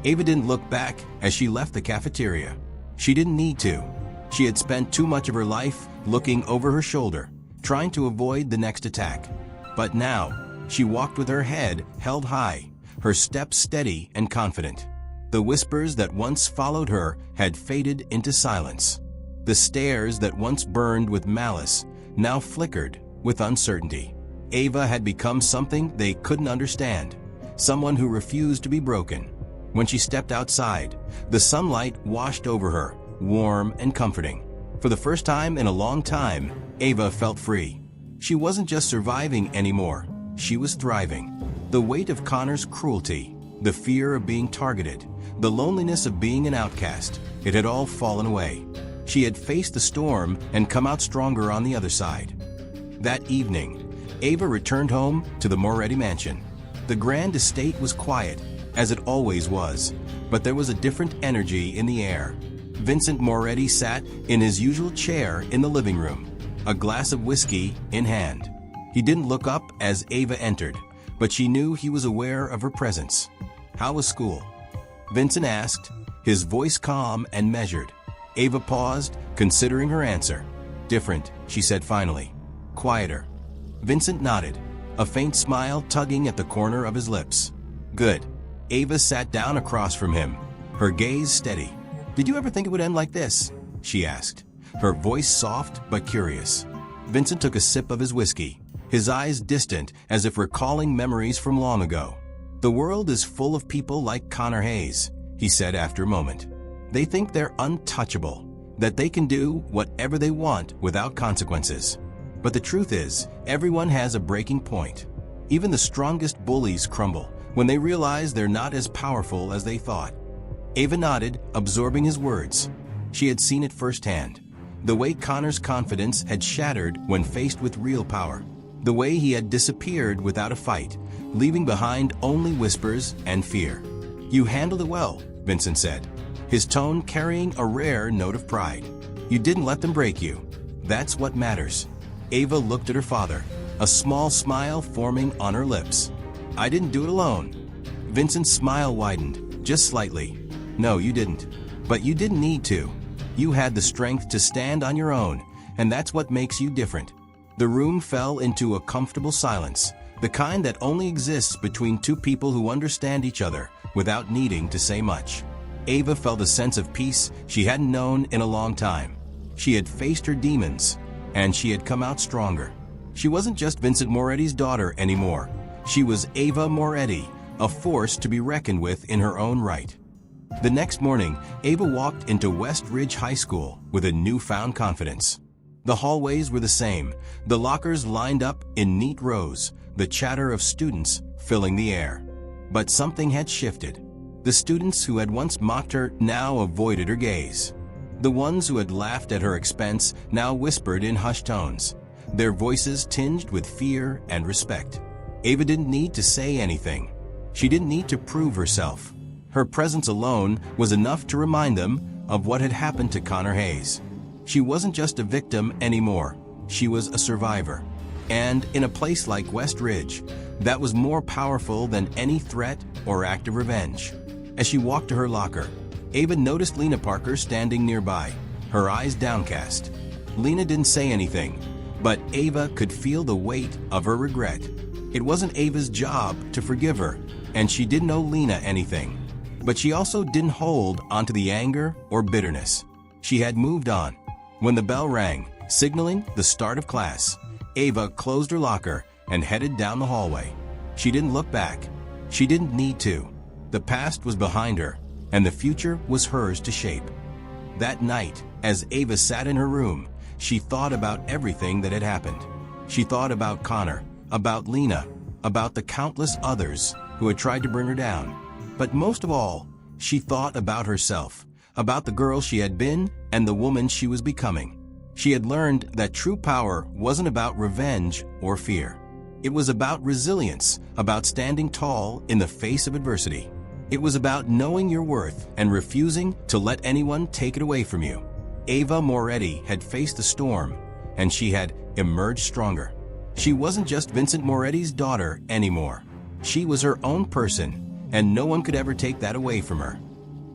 Speaker 2: Ava didn't look back as she left the cafeteria. She didn't need to. She had spent too much of her life looking over her shoulder, trying to avoid the next attack. But now, she walked with her head held high, her steps steady and confident. The whispers that once followed her had faded into silence. The stares that once burned with malice now flickered with uncertainty. Ava had become something they couldn't understand, someone who refused to be broken. When she stepped outside, the sunlight washed over her, warm and comforting. For the first time in a long time, Ava felt free. She wasn't just surviving anymore, she was thriving. The weight of Connor's cruelty, the fear of being targeted, the loneliness of being an outcast, it had all fallen away. She had faced the storm and come out stronger on the other side. That evening, Ava returned home to the Moretti mansion. The grand estate was quiet, as it always was, but there was a different energy in the air. Vincent Moretti sat in his usual chair in the living room, a glass of whiskey in hand. He didn't look up as Ava entered, but she knew he was aware of her presence. "How was school?" Vincent asked, his voice calm and measured. Ava paused, considering her answer. "Different," she said finally. "Quieter." Vincent nodded, a faint smile tugging at the corner of his lips. "Good." Ava sat down across from him, her gaze steady. "Did you ever think it would end like this?" she asked, her voice soft but curious. Vincent took a sip of his whiskey, his eyes distant as if recalling memories from long ago. "The world is full of people like Connor Hayes," he said after a moment. "They think they're untouchable, that they can do whatever they want without consequences. But the truth is, everyone has a breaking point. Even the strongest bullies crumble when they realize they're not as powerful as they thought." Ava nodded, absorbing his words. She had seen it firsthand. The way Connor's confidence had shattered when faced with real power. The way he had disappeared without a fight, leaving behind only whispers and fear. "You handled it well," Vincent said, his tone carrying a rare note of pride. "You didn't let them break you. That's what matters." Ava looked at her father, a small smile forming on her lips. "I didn't do it alone." Vincent's smile widened, just slightly. "No, you didn't. But you didn't need to. You had the strength to stand on your own, and that's what makes you different." The room fell into a comfortable silence, the kind that only exists between two people who understand each other without needing to say much. Ava felt a sense of peace she hadn't known in a long time. She had faced her demons, and she had come out stronger. She wasn't just Vincent Moretti's daughter anymore. She was Ava Moretti, a force to be reckoned with in her own right. The next morning, Ava walked into West Ridge High School with a newfound confidence. The hallways were the same, the lockers lined up in neat rows, the chatter of students filling the air. But something had shifted. The students who had once mocked her now avoided her gaze. The ones who had laughed at her expense now whispered in hushed tones, their voices tinged with fear and respect. Ava didn't need to say anything. She didn't need to prove herself. Her presence alone was enough to remind them of what had happened to Connor Hayes. She wasn't just a victim anymore, she was a survivor. And in a place like West Ridge, that was more powerful than any threat or act of revenge. As she walked to her locker, Ava noticed Lena Parker standing nearby, her eyes downcast. Lena didn't say anything, but Ava could feel the weight of her regret. It wasn't Ava's job to forgive her, and she didn't owe Lena anything. But she also didn't hold onto the anger or bitterness. She had moved on. When the bell rang, signaling the start of class, Ava closed her locker and headed down the hallway. She didn't look back. She didn't need to. The past was behind her, and the future was hers to shape. That night, as Ava sat in her room, she thought about everything that had happened. She thought about Connor, about Lena, about the countless others who had tried to bring her down. But most of all, she thought about herself, about the girl she had been and the woman she was becoming. She had learned that true power wasn't about revenge or fear. It was about resilience, about standing tall in the face of adversity. It was about knowing your worth and refusing to let anyone take it away from you. Ava Moretti had faced the storm, and she had emerged stronger. She wasn't just Vincent Moretti's daughter anymore. She was her own person, and no one could ever take that away from her.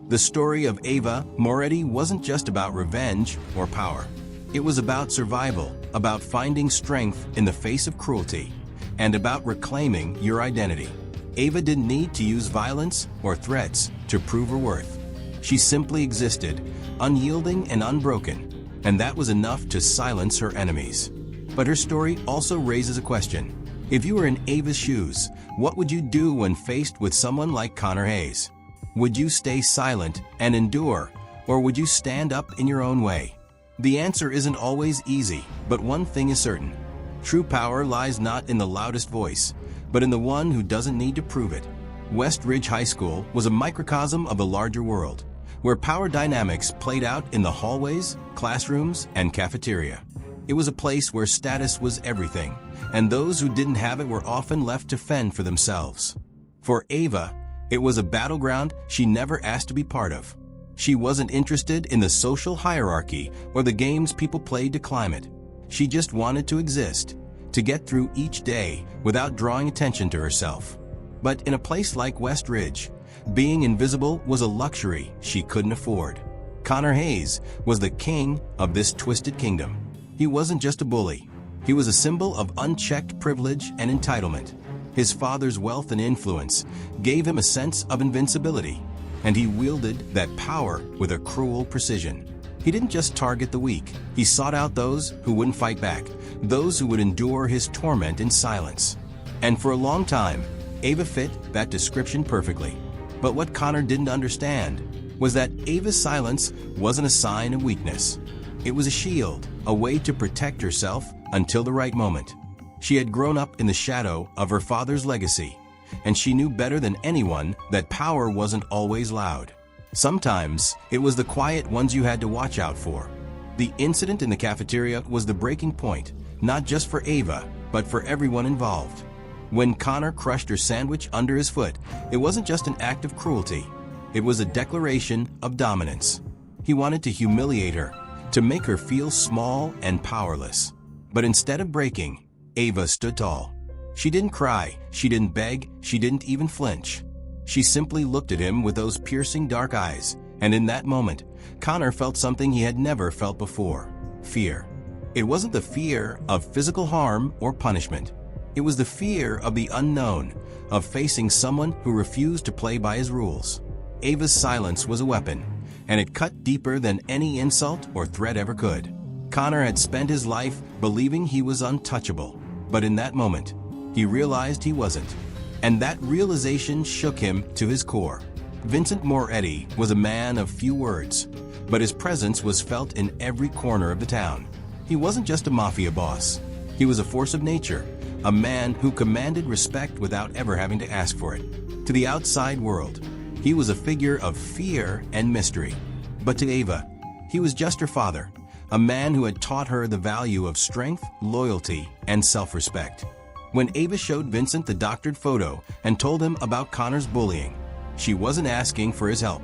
Speaker 2: The story of Ava Moretti wasn't just about revenge or power. It was about survival, about finding strength in the face of cruelty, and about reclaiming your identity. Ava didn't need to use violence or threats to prove her worth. She simply existed, unyielding and unbroken, and that was enough to silence her enemies. But her story also raises a question. If you were in Ava's shoes, what would you do when faced with someone like Connor Hayes? Would you stay silent and endure, or would you stand up in your own way? The answer isn't always easy, but one thing is certain. True power lies not in the loudest voice, but in the one who doesn't need to prove it. West Ridge High School was a microcosm of a larger world, where power dynamics played out in the hallways, classrooms, and cafeteria. It was a place where status was everything, and those who didn't have it were often left to fend for themselves. For Ava, it was a battleground she never asked to be part of. She wasn't interested in the social hierarchy or the games people played to climb it. She just wanted to exist, to get through each day without drawing attention to herself. But in a place like West Ridge, being invisible was a luxury she couldn't afford. Connor Hayes was the king of this twisted kingdom. He wasn't just a bully. He was a symbol of unchecked privilege and entitlement. His father's wealth and influence gave him a sense of invincibility, and he wielded that power with a cruel precision. He didn't just target the weak. He sought out those who wouldn't fight back, those who would endure his torment in silence. And for a long time, Ava fit that description perfectly. But what Connor didn't understand was that Ava's silence wasn't a sign of weakness. It was a shield, a way to protect herself until the right moment. She had grown up in the shadow of her father's legacy, and she knew better than anyone that power wasn't always loud. Sometimes it was the quiet ones you had to watch out for. The incident in the cafeteria was the breaking point, not just for Ava, but for everyone involved. When Connor crushed her sandwich under his foot, it wasn't just an act of cruelty. It was a declaration of dominance. He wanted to humiliate her, to make her feel small and powerless. But instead of breaking, Ava stood tall. She didn't cry, she didn't beg, she didn't even flinch. She simply looked at him with those piercing dark eyes, and in that moment, Connor felt something he had never felt before: fear. It wasn't the fear of physical harm or punishment. It was the fear of the unknown, of facing someone who refused to play by his rules. Ava's silence was a weapon, and it cut deeper than any insult or threat ever could. Connor had spent his life believing he was untouchable, but in that moment, he realized he wasn't. And that realization shook him to his core. Vincent Moretti was a man of few words, but his presence was felt in every corner of the town. He wasn't just a mafia boss. He was a force of nature, a man who commanded respect without ever having to ask for it. To the outside world, he was a figure of fear and mystery. But to Ava, he was just her father, a man who had taught her the value of strength, loyalty, and self-respect. When Ava showed Vincent the doctored photo and told him about Connor's bullying, she wasn't asking for his help.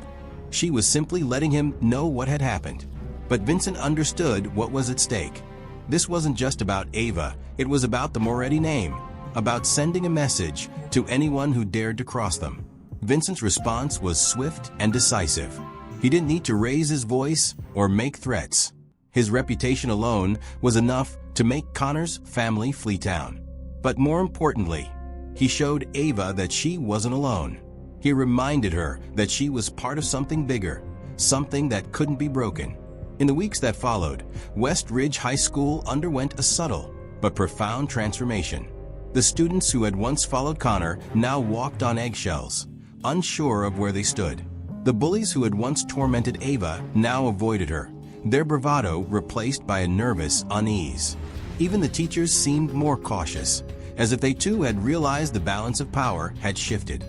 Speaker 2: She was simply letting him know what had happened. But Vincent understood what was at stake. This wasn't just about Ava, it was about the Moretti name, about sending a message to anyone who dared to cross them. Vincent's response was swift and decisive. He didn't need to raise his voice or make threats. His reputation alone was enough to make Connor's family flee town. But more importantly, he showed Ava that she wasn't alone. He reminded her that she was part of something bigger, something that couldn't be broken. In the weeks that followed, West Ridge High School underwent a subtle but profound transformation. The students who had once followed Connor now walked on eggshells, unsure of where they stood. The bullies who had once tormented Ava now avoided her, their bravado replaced by a nervous unease. Even the teachers seemed more cautious, as if they too had realized the balance of power had shifted.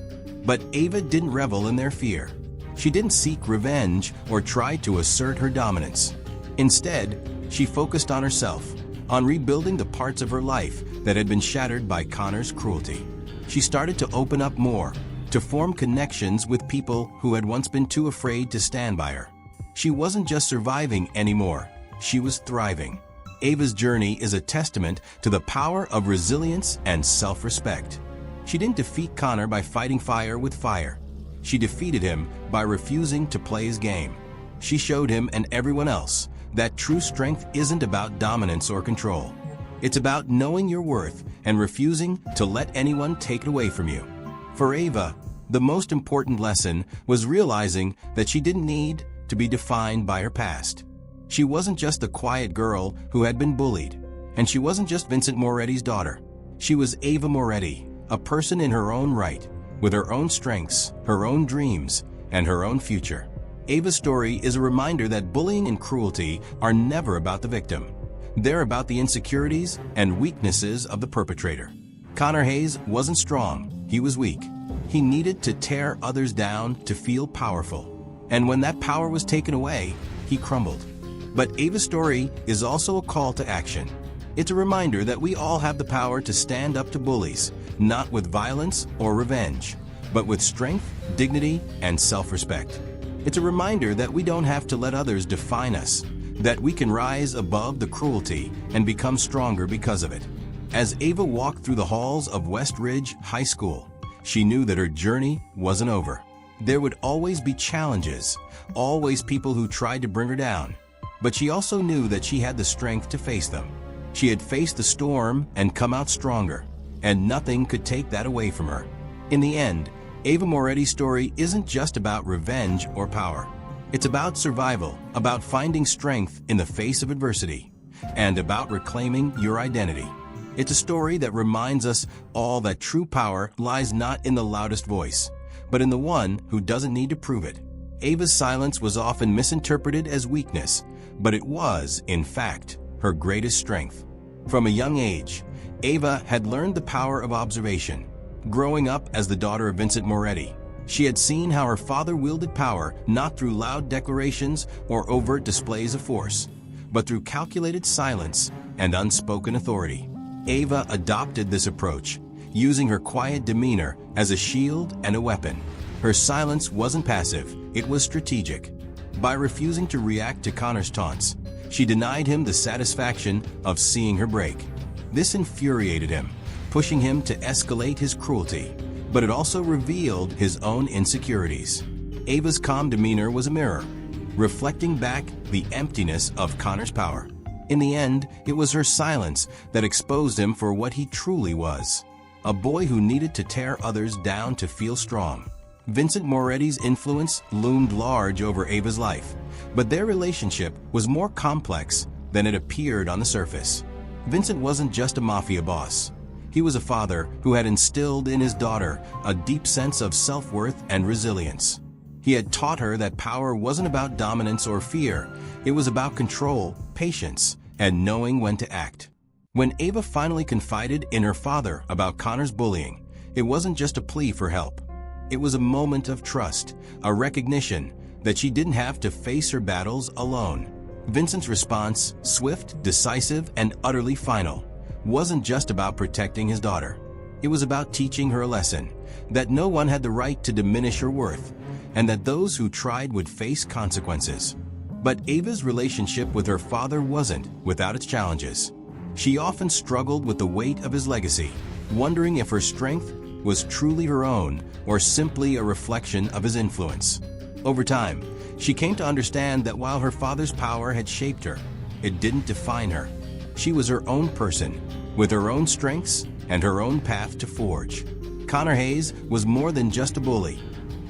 Speaker 2: But Ava didn't revel in their fear. She didn't seek revenge or try to assert her dominance. Instead, she focused on herself, on rebuilding the parts of her life that had been shattered by Connor's cruelty. She started to open up more, to form connections with people who had once been too afraid to stand by her. She wasn't just surviving anymore, she was thriving. Ava's journey is a testament to the power of resilience and self-respect. She didn't defeat Connor by fighting fire with fire. She defeated him by refusing to play his game. She showed him and everyone else that true strength isn't about dominance or control. It's about knowing your worth and refusing to let anyone take it away from you. For Ava, the most important lesson was realizing that she didn't need to be defined by her past. She wasn't just the quiet girl who had been bullied, and she wasn't just Vincent Moretti's daughter. She was Ava Moretti, a person in her own right, with her own strengths, her own dreams, and her own future. Ava's story is a reminder that bullying and cruelty are never about the victim. They're about the insecurities and weaknesses of the perpetrator. Connor Hayes wasn't strong, he was weak. He needed to tear others down to feel powerful. And when that power was taken away, he crumbled. But Ava's story is also a call to action. It's a reminder that we all have the power to stand up to bullies, not with violence or revenge, but with strength, dignity, and self-respect. It's a reminder that we don't have to let others define us, that we can rise above the cruelty and become stronger because of it. As Ava walked through the halls of West Ridge High School, she knew that her journey wasn't over. There would always be challenges, always people who tried to bring her down. But she also knew that she had the strength to face them. She had faced the storm and come out stronger, and nothing could take that away from her. In the end, Ava Moretti's story isn't just about revenge or power. It's about survival, about finding strength in the face of adversity, and about reclaiming your identity. It's a story that reminds us all that true power lies not in the loudest voice, but in the one who doesn't need to prove it. Ava's silence was often misinterpreted as weakness, but it was, in fact, her greatest strength. From a young age, Ava had learned the power of observation. Growing up as the daughter of Vincent Moretti, she had seen how her father wielded power not through loud declarations or overt displays of force, but through calculated silence and unspoken authority. Ava adopted this approach, using her quiet demeanor as a shield and a weapon. Her silence wasn't passive, it was strategic. By refusing to react to Connor's taunts, she denied him the satisfaction of seeing her break. This infuriated him, pushing him to escalate his cruelty, but it also revealed his own insecurities. Ava's calm demeanor was a mirror, reflecting back the emptiness of Connor's power. In the end, it was her silence that exposed him for what he truly was, a boy who needed to tear others down to feel strong. Vincent Moretti's influence loomed large over Ava's life, but their relationship was more complex than it appeared on the surface. Vincent wasn't just a mafia boss. He was a father who had instilled in his daughter a deep sense of self-worth and resilience. He had taught her that power wasn't about dominance or fear. It was about control, patience, and knowing when to act. When Ava finally confided in her father about Connor's bullying, it wasn't just a plea for help. It was a moment of trust, a recognition that she didn't have to face her battles alone. Vincent's response, swift, decisive, and utterly final, wasn't just about protecting his daughter. It was about teaching her a lesson, that no one had the right to diminish her worth, and that those who tried would face consequences. But Ava's relationship with her father wasn't without its challenges. She often struggled with the weight of his legacy, wondering if her strength was truly her own or simply a reflection of his influence. Over time, she came to understand that while her father's power had shaped her, it didn't define her. She was her own person, with her own strengths and her own path to forge. Connor Hayes was more than just a bully.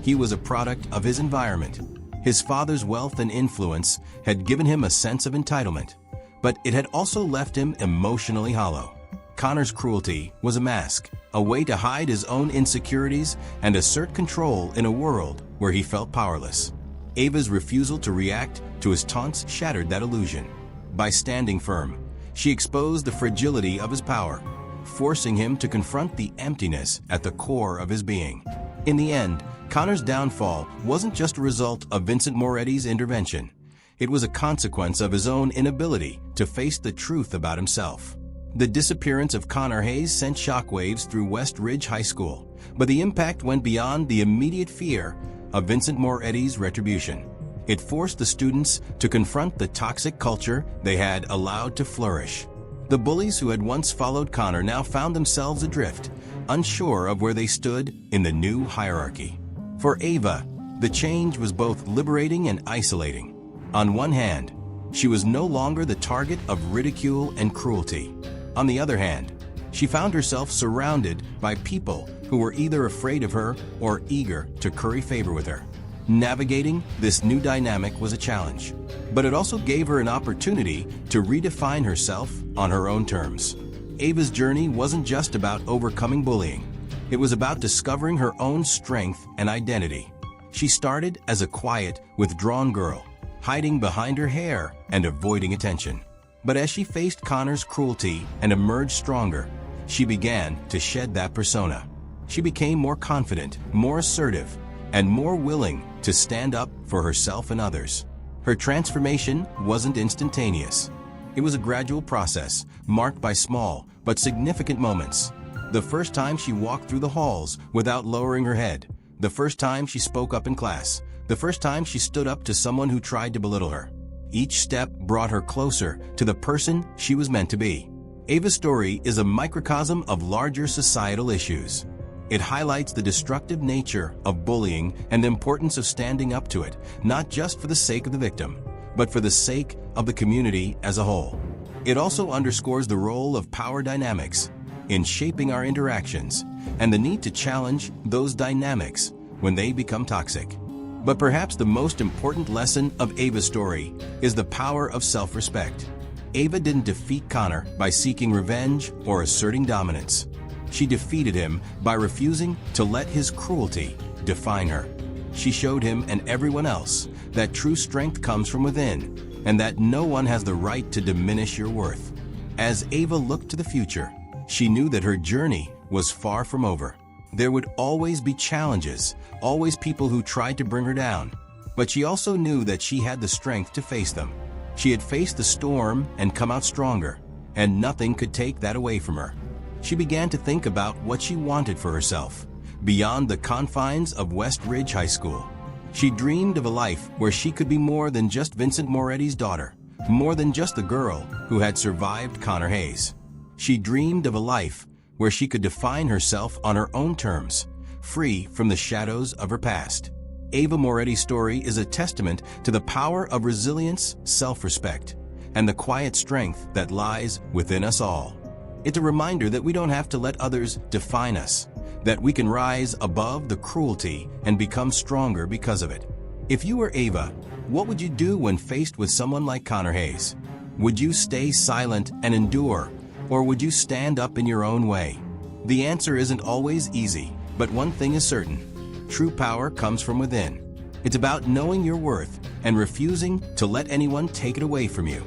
Speaker 2: He was a product of his environment. His father's wealth and influence had given him a sense of entitlement, but it had also left him emotionally hollow. Connor's cruelty was a mask, a way to hide his own insecurities and assert control in a world where he felt powerless. Ava's refusal to react to his taunts shattered that illusion. By standing firm, she exposed the fragility of his power, forcing him to confront the emptiness at the core of his being. In the end, Connor's downfall wasn't just a result of Vincent Moretti's intervention. It was a consequence of his own inability to face the truth about himself. The disappearance of Connor Hayes sent shockwaves through West Ridge High School, but the impact went beyond the immediate fear of Vincent Moretti's retribution. It forced the students to confront the toxic culture they had allowed to flourish. The bullies who had once followed Connor now found themselves adrift, unsure of where they stood in the new hierarchy. For Ava, the change was both liberating and isolating. On one hand, she was no longer the target of ridicule and cruelty. On the other hand, she found herself surrounded by people who were either afraid of her or eager to curry favor with her. Navigating this new dynamic was a challenge, but it also gave her an opportunity to redefine herself on her own terms. Ava's journey wasn't just about overcoming bullying. It was about discovering her own strength and identity. She started as a quiet, withdrawn girl, hiding behind her hair and avoiding attention. But as she faced Connor's cruelty and emerged stronger, she began to shed that persona. She became more confident, more assertive, and more willing to stand up for herself and others. Her transformation wasn't instantaneous. It was a gradual process, marked by small but significant moments. The first time she walked through the halls without lowering her head. The first time she spoke up in class. The first time she stood up to someone who tried to belittle her. Each step brought her closer to the person she was meant to be. Ava's story is a microcosm of larger societal issues. It highlights the destructive nature of bullying and the importance of standing up to it, not just for the sake of the victim, but for the sake of the community as a whole. It also underscores the role of power dynamics in shaping our interactions and the need to challenge those dynamics when they become toxic. But perhaps the most important lesson of Ava's story is the power of self-respect. Ava didn't defeat Connor by seeking revenge or asserting dominance. She defeated him by refusing to let his cruelty define her. She showed him and everyone else that true strength comes from within, and that no one has the right to diminish your worth. As Ava looked to the future, she knew that her journey was far from over. There would always be challenges, always people who tried to bring her down, but she also knew that she had the strength to face them. She had faced the storm and come out stronger, and nothing could take that away from her. She began to think about what she wanted for herself, beyond the confines of West Ridge High School. She dreamed of a life where she could be more than just Vincent Moretti's daughter, more than just the girl who had survived Connor Hayes. She dreamed of a life where she could define herself on her own terms, free from the shadows of her past. Ava Moretti's story is a testament to the power of resilience, self-respect, and the quiet strength that lies within us all. It's a reminder that we don't have to let others define us, that we can rise above the cruelty and become stronger because of it. If you were Ava, what would you do when faced with someone like Connor Hayes? Would you stay silent and endure, or would you stand up in your own way? The answer isn't always easy, but one thing is certain: true power comes from within. It's about knowing your worth and refusing to let anyone take it away from you.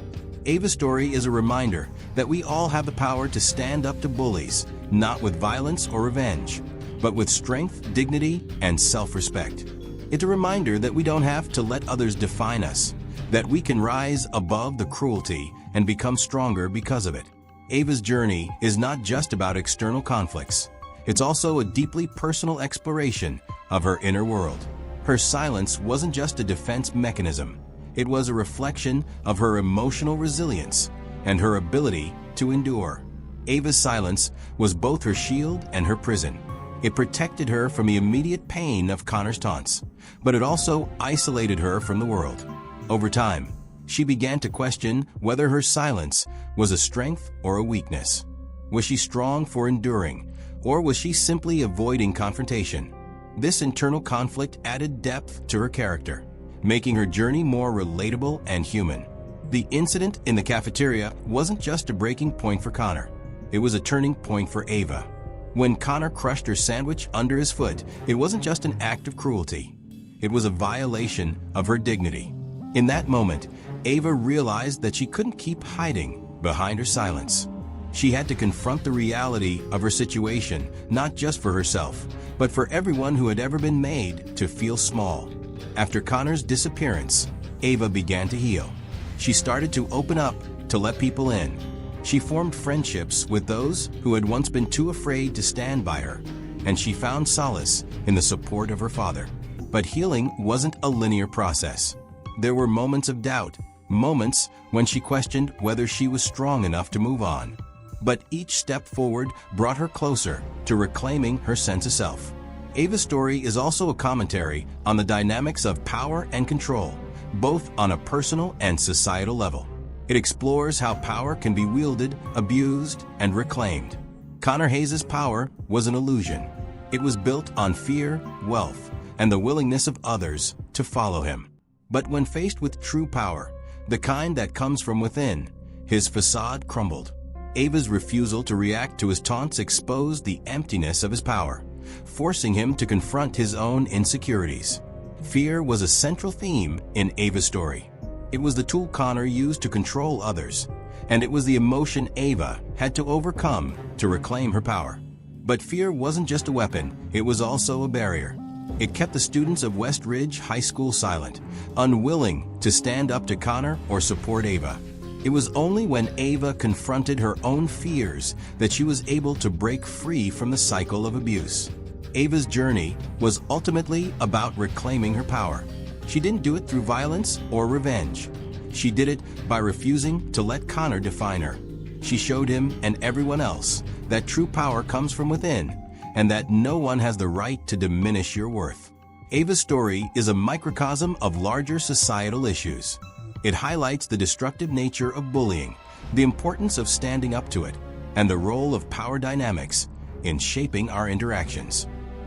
Speaker 2: Ava's story is a reminder that we all have the power to stand up to bullies, not with violence or revenge, but with strength, dignity, and self-respect. It's a reminder that we don't have to let others define us, that we can rise above the cruelty and become stronger because of it. Ava's journey is not just about external conflicts. It's also a deeply personal exploration of her inner world. Her silence wasn't just a defense mechanism. It was a reflection of her emotional resilience and her ability to endure. Ava's silence was both her shield and her prison. It protected her from the immediate pain of Connor's taunts, but it also isolated her from the world. Over time, she began to question whether her silence was a strength or a weakness. Was she strong for enduring, or was she simply avoiding confrontation? This internal conflict added depth to her character, making her journey more relatable and human. The incident in the cafeteria wasn't just a breaking point for Connor. It was a turning point for Ava. When Connor crushed her sandwich under his foot, it wasn't just an act of cruelty. It was a violation of her dignity. In that moment, Ava realized that she couldn't keep hiding behind her silence. She had to confront the reality of her situation, not just for herself, but for everyone who had ever been made to feel small. After Connor's disappearance, Ava began to heal. She started to open up, to let people in. She formed friendships with those who had once been too afraid to stand by her, and she found solace in the support of her father. But healing wasn't a linear process. There were moments of doubt, moments when she questioned whether she was strong enough to move on. But each step forward brought her closer to reclaiming her sense of self. Ava's story is also a commentary on the dynamics of power and control, both on a personal and societal level. It explores how power can be wielded, abused, and reclaimed. Connor Hayes' power was an illusion. It was built on fear, wealth, and the willingness of others to follow him. But when faced with true power, the kind that comes from within, his facade crumbled. Ava's refusal to react to his taunts exposed the emptiness of his power, forcing him to confront his own insecurities. Fear was a central theme in Ava's story. It was the tool Connor used to control others, and it was the emotion Ava had to overcome to reclaim her power. But fear wasn't just a weapon, it was also a barrier. It kept the students of West Ridge High School silent, unwilling to stand up to Connor or support Ava. It was only when Ava confronted her own fears that she was able to break free from the cycle of abuse. Ava's journey was ultimately about reclaiming her power. She didn't do it through violence or revenge. She did it by refusing to let Connor define her. She showed him and everyone else that true power comes from within, and that no one has the right to diminish your worth. Ava's story is a microcosm of larger societal issues. It highlights the destructive nature of bullying, the importance of standing up to it, and the role of power dynamics in shaping our interactions.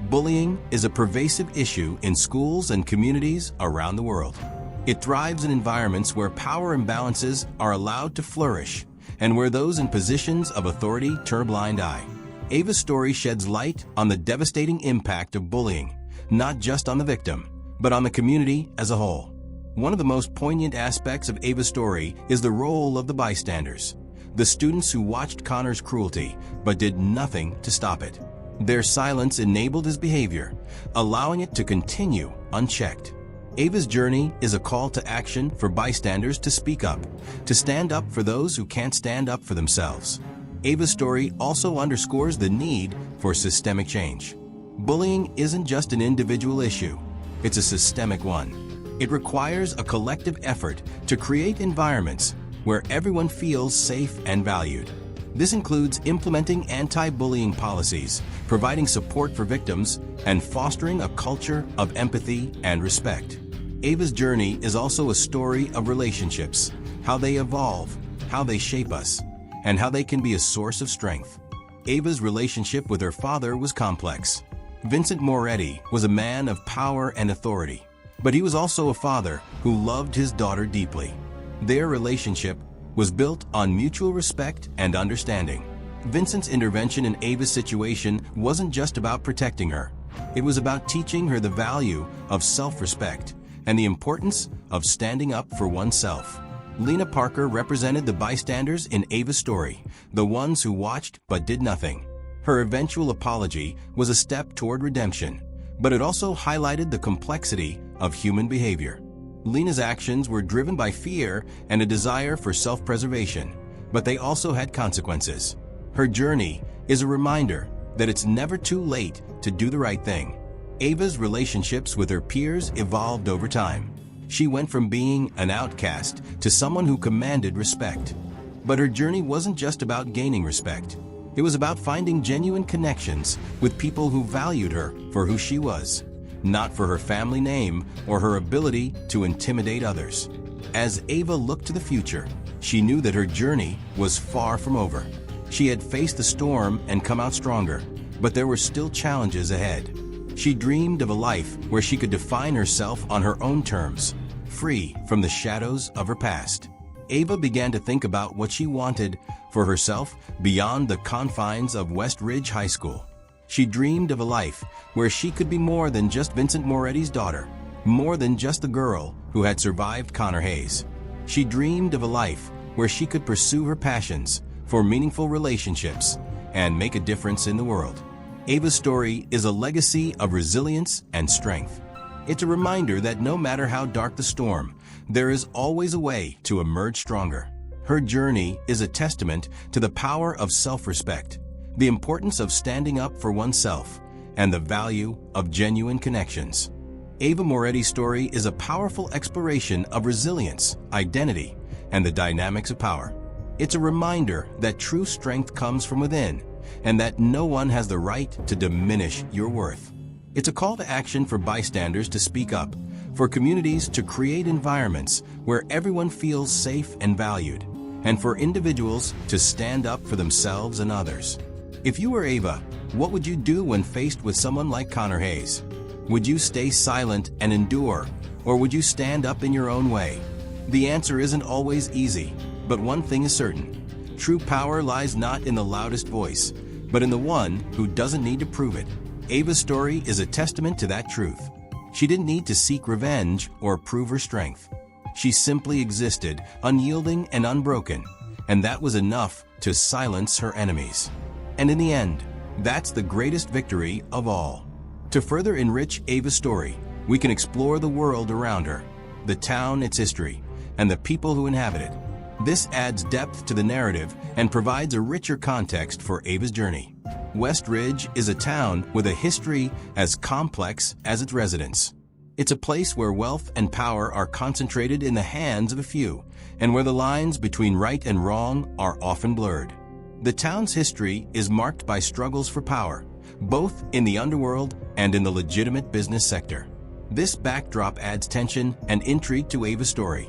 Speaker 2: Bullying is a pervasive issue in schools and communities around the world. It thrives in environments where power imbalances are allowed to flourish, and where those in positions of authority turn a blind eye. Ava's story sheds light on the devastating impact of bullying, not just on the victim, but on the community as a whole. One of the most poignant aspects of Ava's story is the role of the bystanders, the students who watched Connor's cruelty but did nothing to stop it. Their silence enabled his behavior, allowing it to continue unchecked. Ava's journey is a call to action for bystanders to speak up, to stand up for those who can't stand up for themselves. Ava's story also underscores the need for systemic change. Bullying isn't just an individual issue, it's a systemic one. It requires a collective effort to create environments where everyone feels safe and valued. This includes implementing anti-bullying policies, providing support for victims, and fostering a culture of empathy and respect. Ava's journey is also a story of relationships, how they evolve, how they shape us, and how they can be a source of strength. Ava's relationship with her father was complex. Vincent Moretti was a man of power and authority, but he was also a father who loved his daughter deeply. Their relationship was built on mutual respect and understanding. Vincent's intervention in Ava's situation wasn't just about protecting her. It was about teaching her the value of self-respect and the importance of standing up for oneself. Lena Parker represented the bystanders in Ava's story, the ones who watched but did nothing. Her eventual apology was a step toward redemption, but it also highlighted the complexity of human behavior. Lena's actions were driven by fear and a desire for self-preservation, but they also had consequences. Her journey is a reminder that it's never too late to do the right thing. Ava's relationships with her peers evolved over time. She went from being an outcast to someone who commanded respect. But her journey wasn't just about gaining respect. It was about finding genuine connections with people who valued her for who she was, not for her family name or her ability to intimidate others. As Ava looked to the future, she knew that her journey was far from over. She had faced the storm and come out stronger, but there were still challenges ahead. She dreamed of a life where she could define herself on her own terms, free from the shadows of her past. Ava began to think about what she wanted for herself beyond the confines of West Ridge High School. She dreamed of a life where she could be more than just Vincent Moretti's daughter, more than just the girl who had survived Connor Hayes. She dreamed of a life where she could pursue her passions for meaningful relationships and make a difference in the world. Ava's story is a legacy of resilience and strength. It's a reminder that no matter how dark the storm, there is always a way to emerge stronger. Her journey is a testament to the power of self-respect, the importance of standing up for oneself, and the value of genuine connections. Ava Moretti's story is a powerful exploration of resilience, identity, and the dynamics of power. It's a reminder that true strength comes from within, and that no one has the right to diminish your worth. It's a call to action for bystanders to speak up, for communities to create environments where everyone feels safe and valued, and for individuals to stand up for themselves and others. If you were Ava, what would you do when faced with someone like Connor Hayes? Would you stay silent and endure, or would you stand up in your own way? The answer isn't always easy, but one thing is certain. True power lies not in the loudest voice, but in the one who doesn't need to prove it. Ava's story is a testament to that truth. She didn't need to seek revenge or prove her strength. She simply existed, unyielding and unbroken, and that was enough to silence her enemies. And in the end, that's the greatest victory of all. To further enrich Ava's story, we can explore the world around her, the town, its history, and the people who inhabit it. This adds depth to the narrative and provides a richer context for Ava's journey. West Ridge is a town with a history as complex as its residents. It's a place where wealth and power are concentrated in the hands of a few, and where the lines between right and wrong are often blurred. The town's history is marked by struggles for power, both in the underworld and in the legitimate business sector. This backdrop adds tension and intrigue to Ava's story,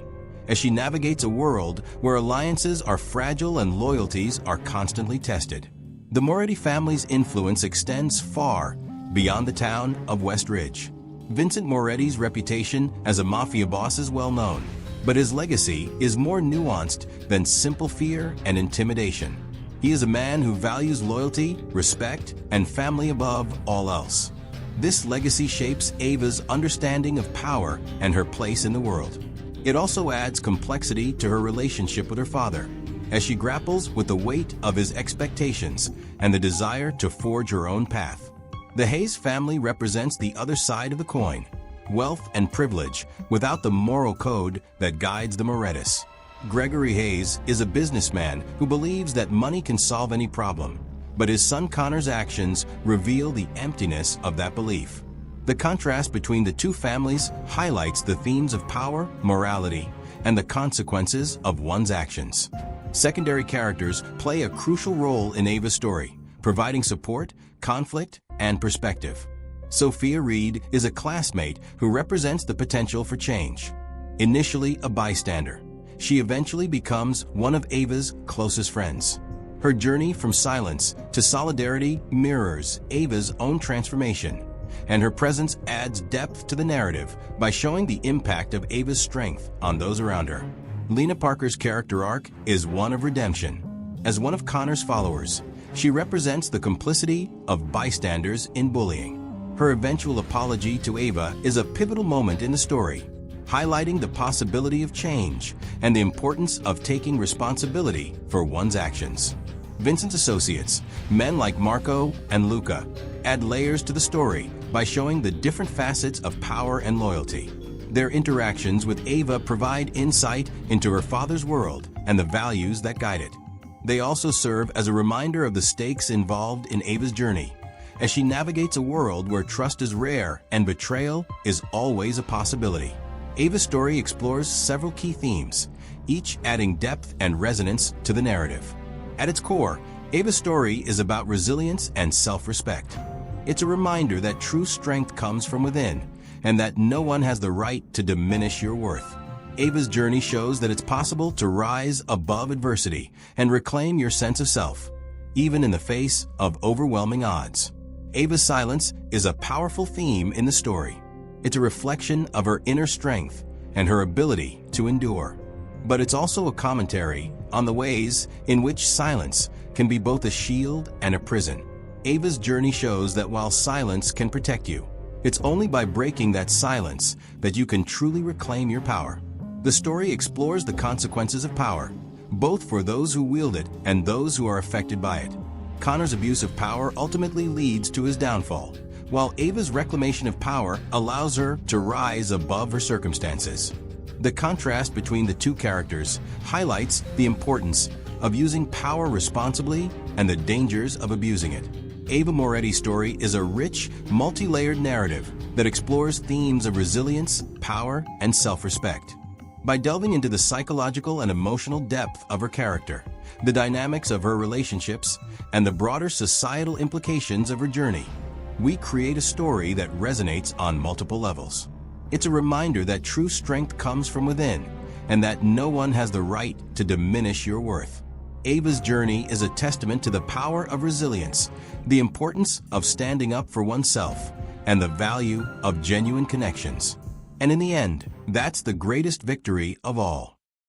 Speaker 2: as she navigates a world where alliances are fragile and loyalties are constantly tested. The Moretti family's influence extends far beyond the town of West Ridge. Vincent Moretti's reputation as a mafia boss is well known, but his legacy is more nuanced than simple fear and intimidation. He is a man who values loyalty, respect, and family above all else. This legacy shapes Ava's understanding of power and her place in the world. It also adds complexity to her relationship with her father, as she grapples with the weight of his expectations and the desire to forge her own path. The Hayes family represents the other side of the coin, wealth and privilege without the moral code that guides the Morettis. Gregory Hayes is a businessman who believes that money can solve any problem, but his son Connor's actions reveal the emptiness of that belief. The contrast between the two families highlights the themes of power, morality, and the consequences of one's actions. Secondary characters play a crucial role in Ava's story, providing support, conflict, and perspective. Sophia Reed is a classmate who represents the potential for change. Initially a bystander, she eventually becomes one of Ava's closest friends. Her journey from silence to solidarity mirrors Ava's own transformation, and her presence adds depth to the narrative by showing the impact of Ava's strength on those around her. Lena Parker's character arc is one of redemption. As one of Connor's followers, she represents the complicity of bystanders in bullying. Her eventual apology to Ava is a pivotal moment in the story, highlighting the possibility of change and the importance of taking responsibility for one's actions. Vincent's associates, men like Marco and Luca, add layers to the story by showing the different facets of power and loyalty. Their interactions with Ava provide insight into her father's world and the values that guide it. They also serve as a reminder of the stakes involved in Ava's journey, as she navigates a world where trust is rare and betrayal is always a possibility. Ava's story explores several key themes, each adding depth and resonance to the narrative. At its core, Ava's story is about resilience and self-respect. It's a reminder that true strength comes from within, and that no one has the right to diminish your worth. Ava's journey shows that it's possible to rise above adversity and reclaim your sense of self, even in the face of overwhelming odds. Ava's silence is a powerful theme in the story. It's a reflection of her inner strength and her ability to endure. But it's also a commentary on the ways in which silence can be both a shield and a prison. Ava's journey shows that while silence can protect you, it's only by breaking that silence that you can truly reclaim your power. The story explores the consequences of power, both for those who wield it and those who are affected by it. Connor's abuse of power ultimately leads to his downfall, while Ava's reclamation of power allows her to rise above her circumstances. The contrast between the two characters highlights the importance of using power responsibly and the dangers of abusing it. Ava Moretti's story is a rich, multi-layered narrative that explores themes of resilience, power, and self-respect. By delving into the psychological and emotional depth of her character, the dynamics of her relationships, and the broader societal implications of her journey, we create a story that resonates on multiple levels. It's a reminder that true strength comes from within, and that no one has the right to diminish your worth. Ava's journey is a testament to the power of resilience, the importance of standing up for oneself, and the value of genuine connections. And in the end, that's the greatest victory of all.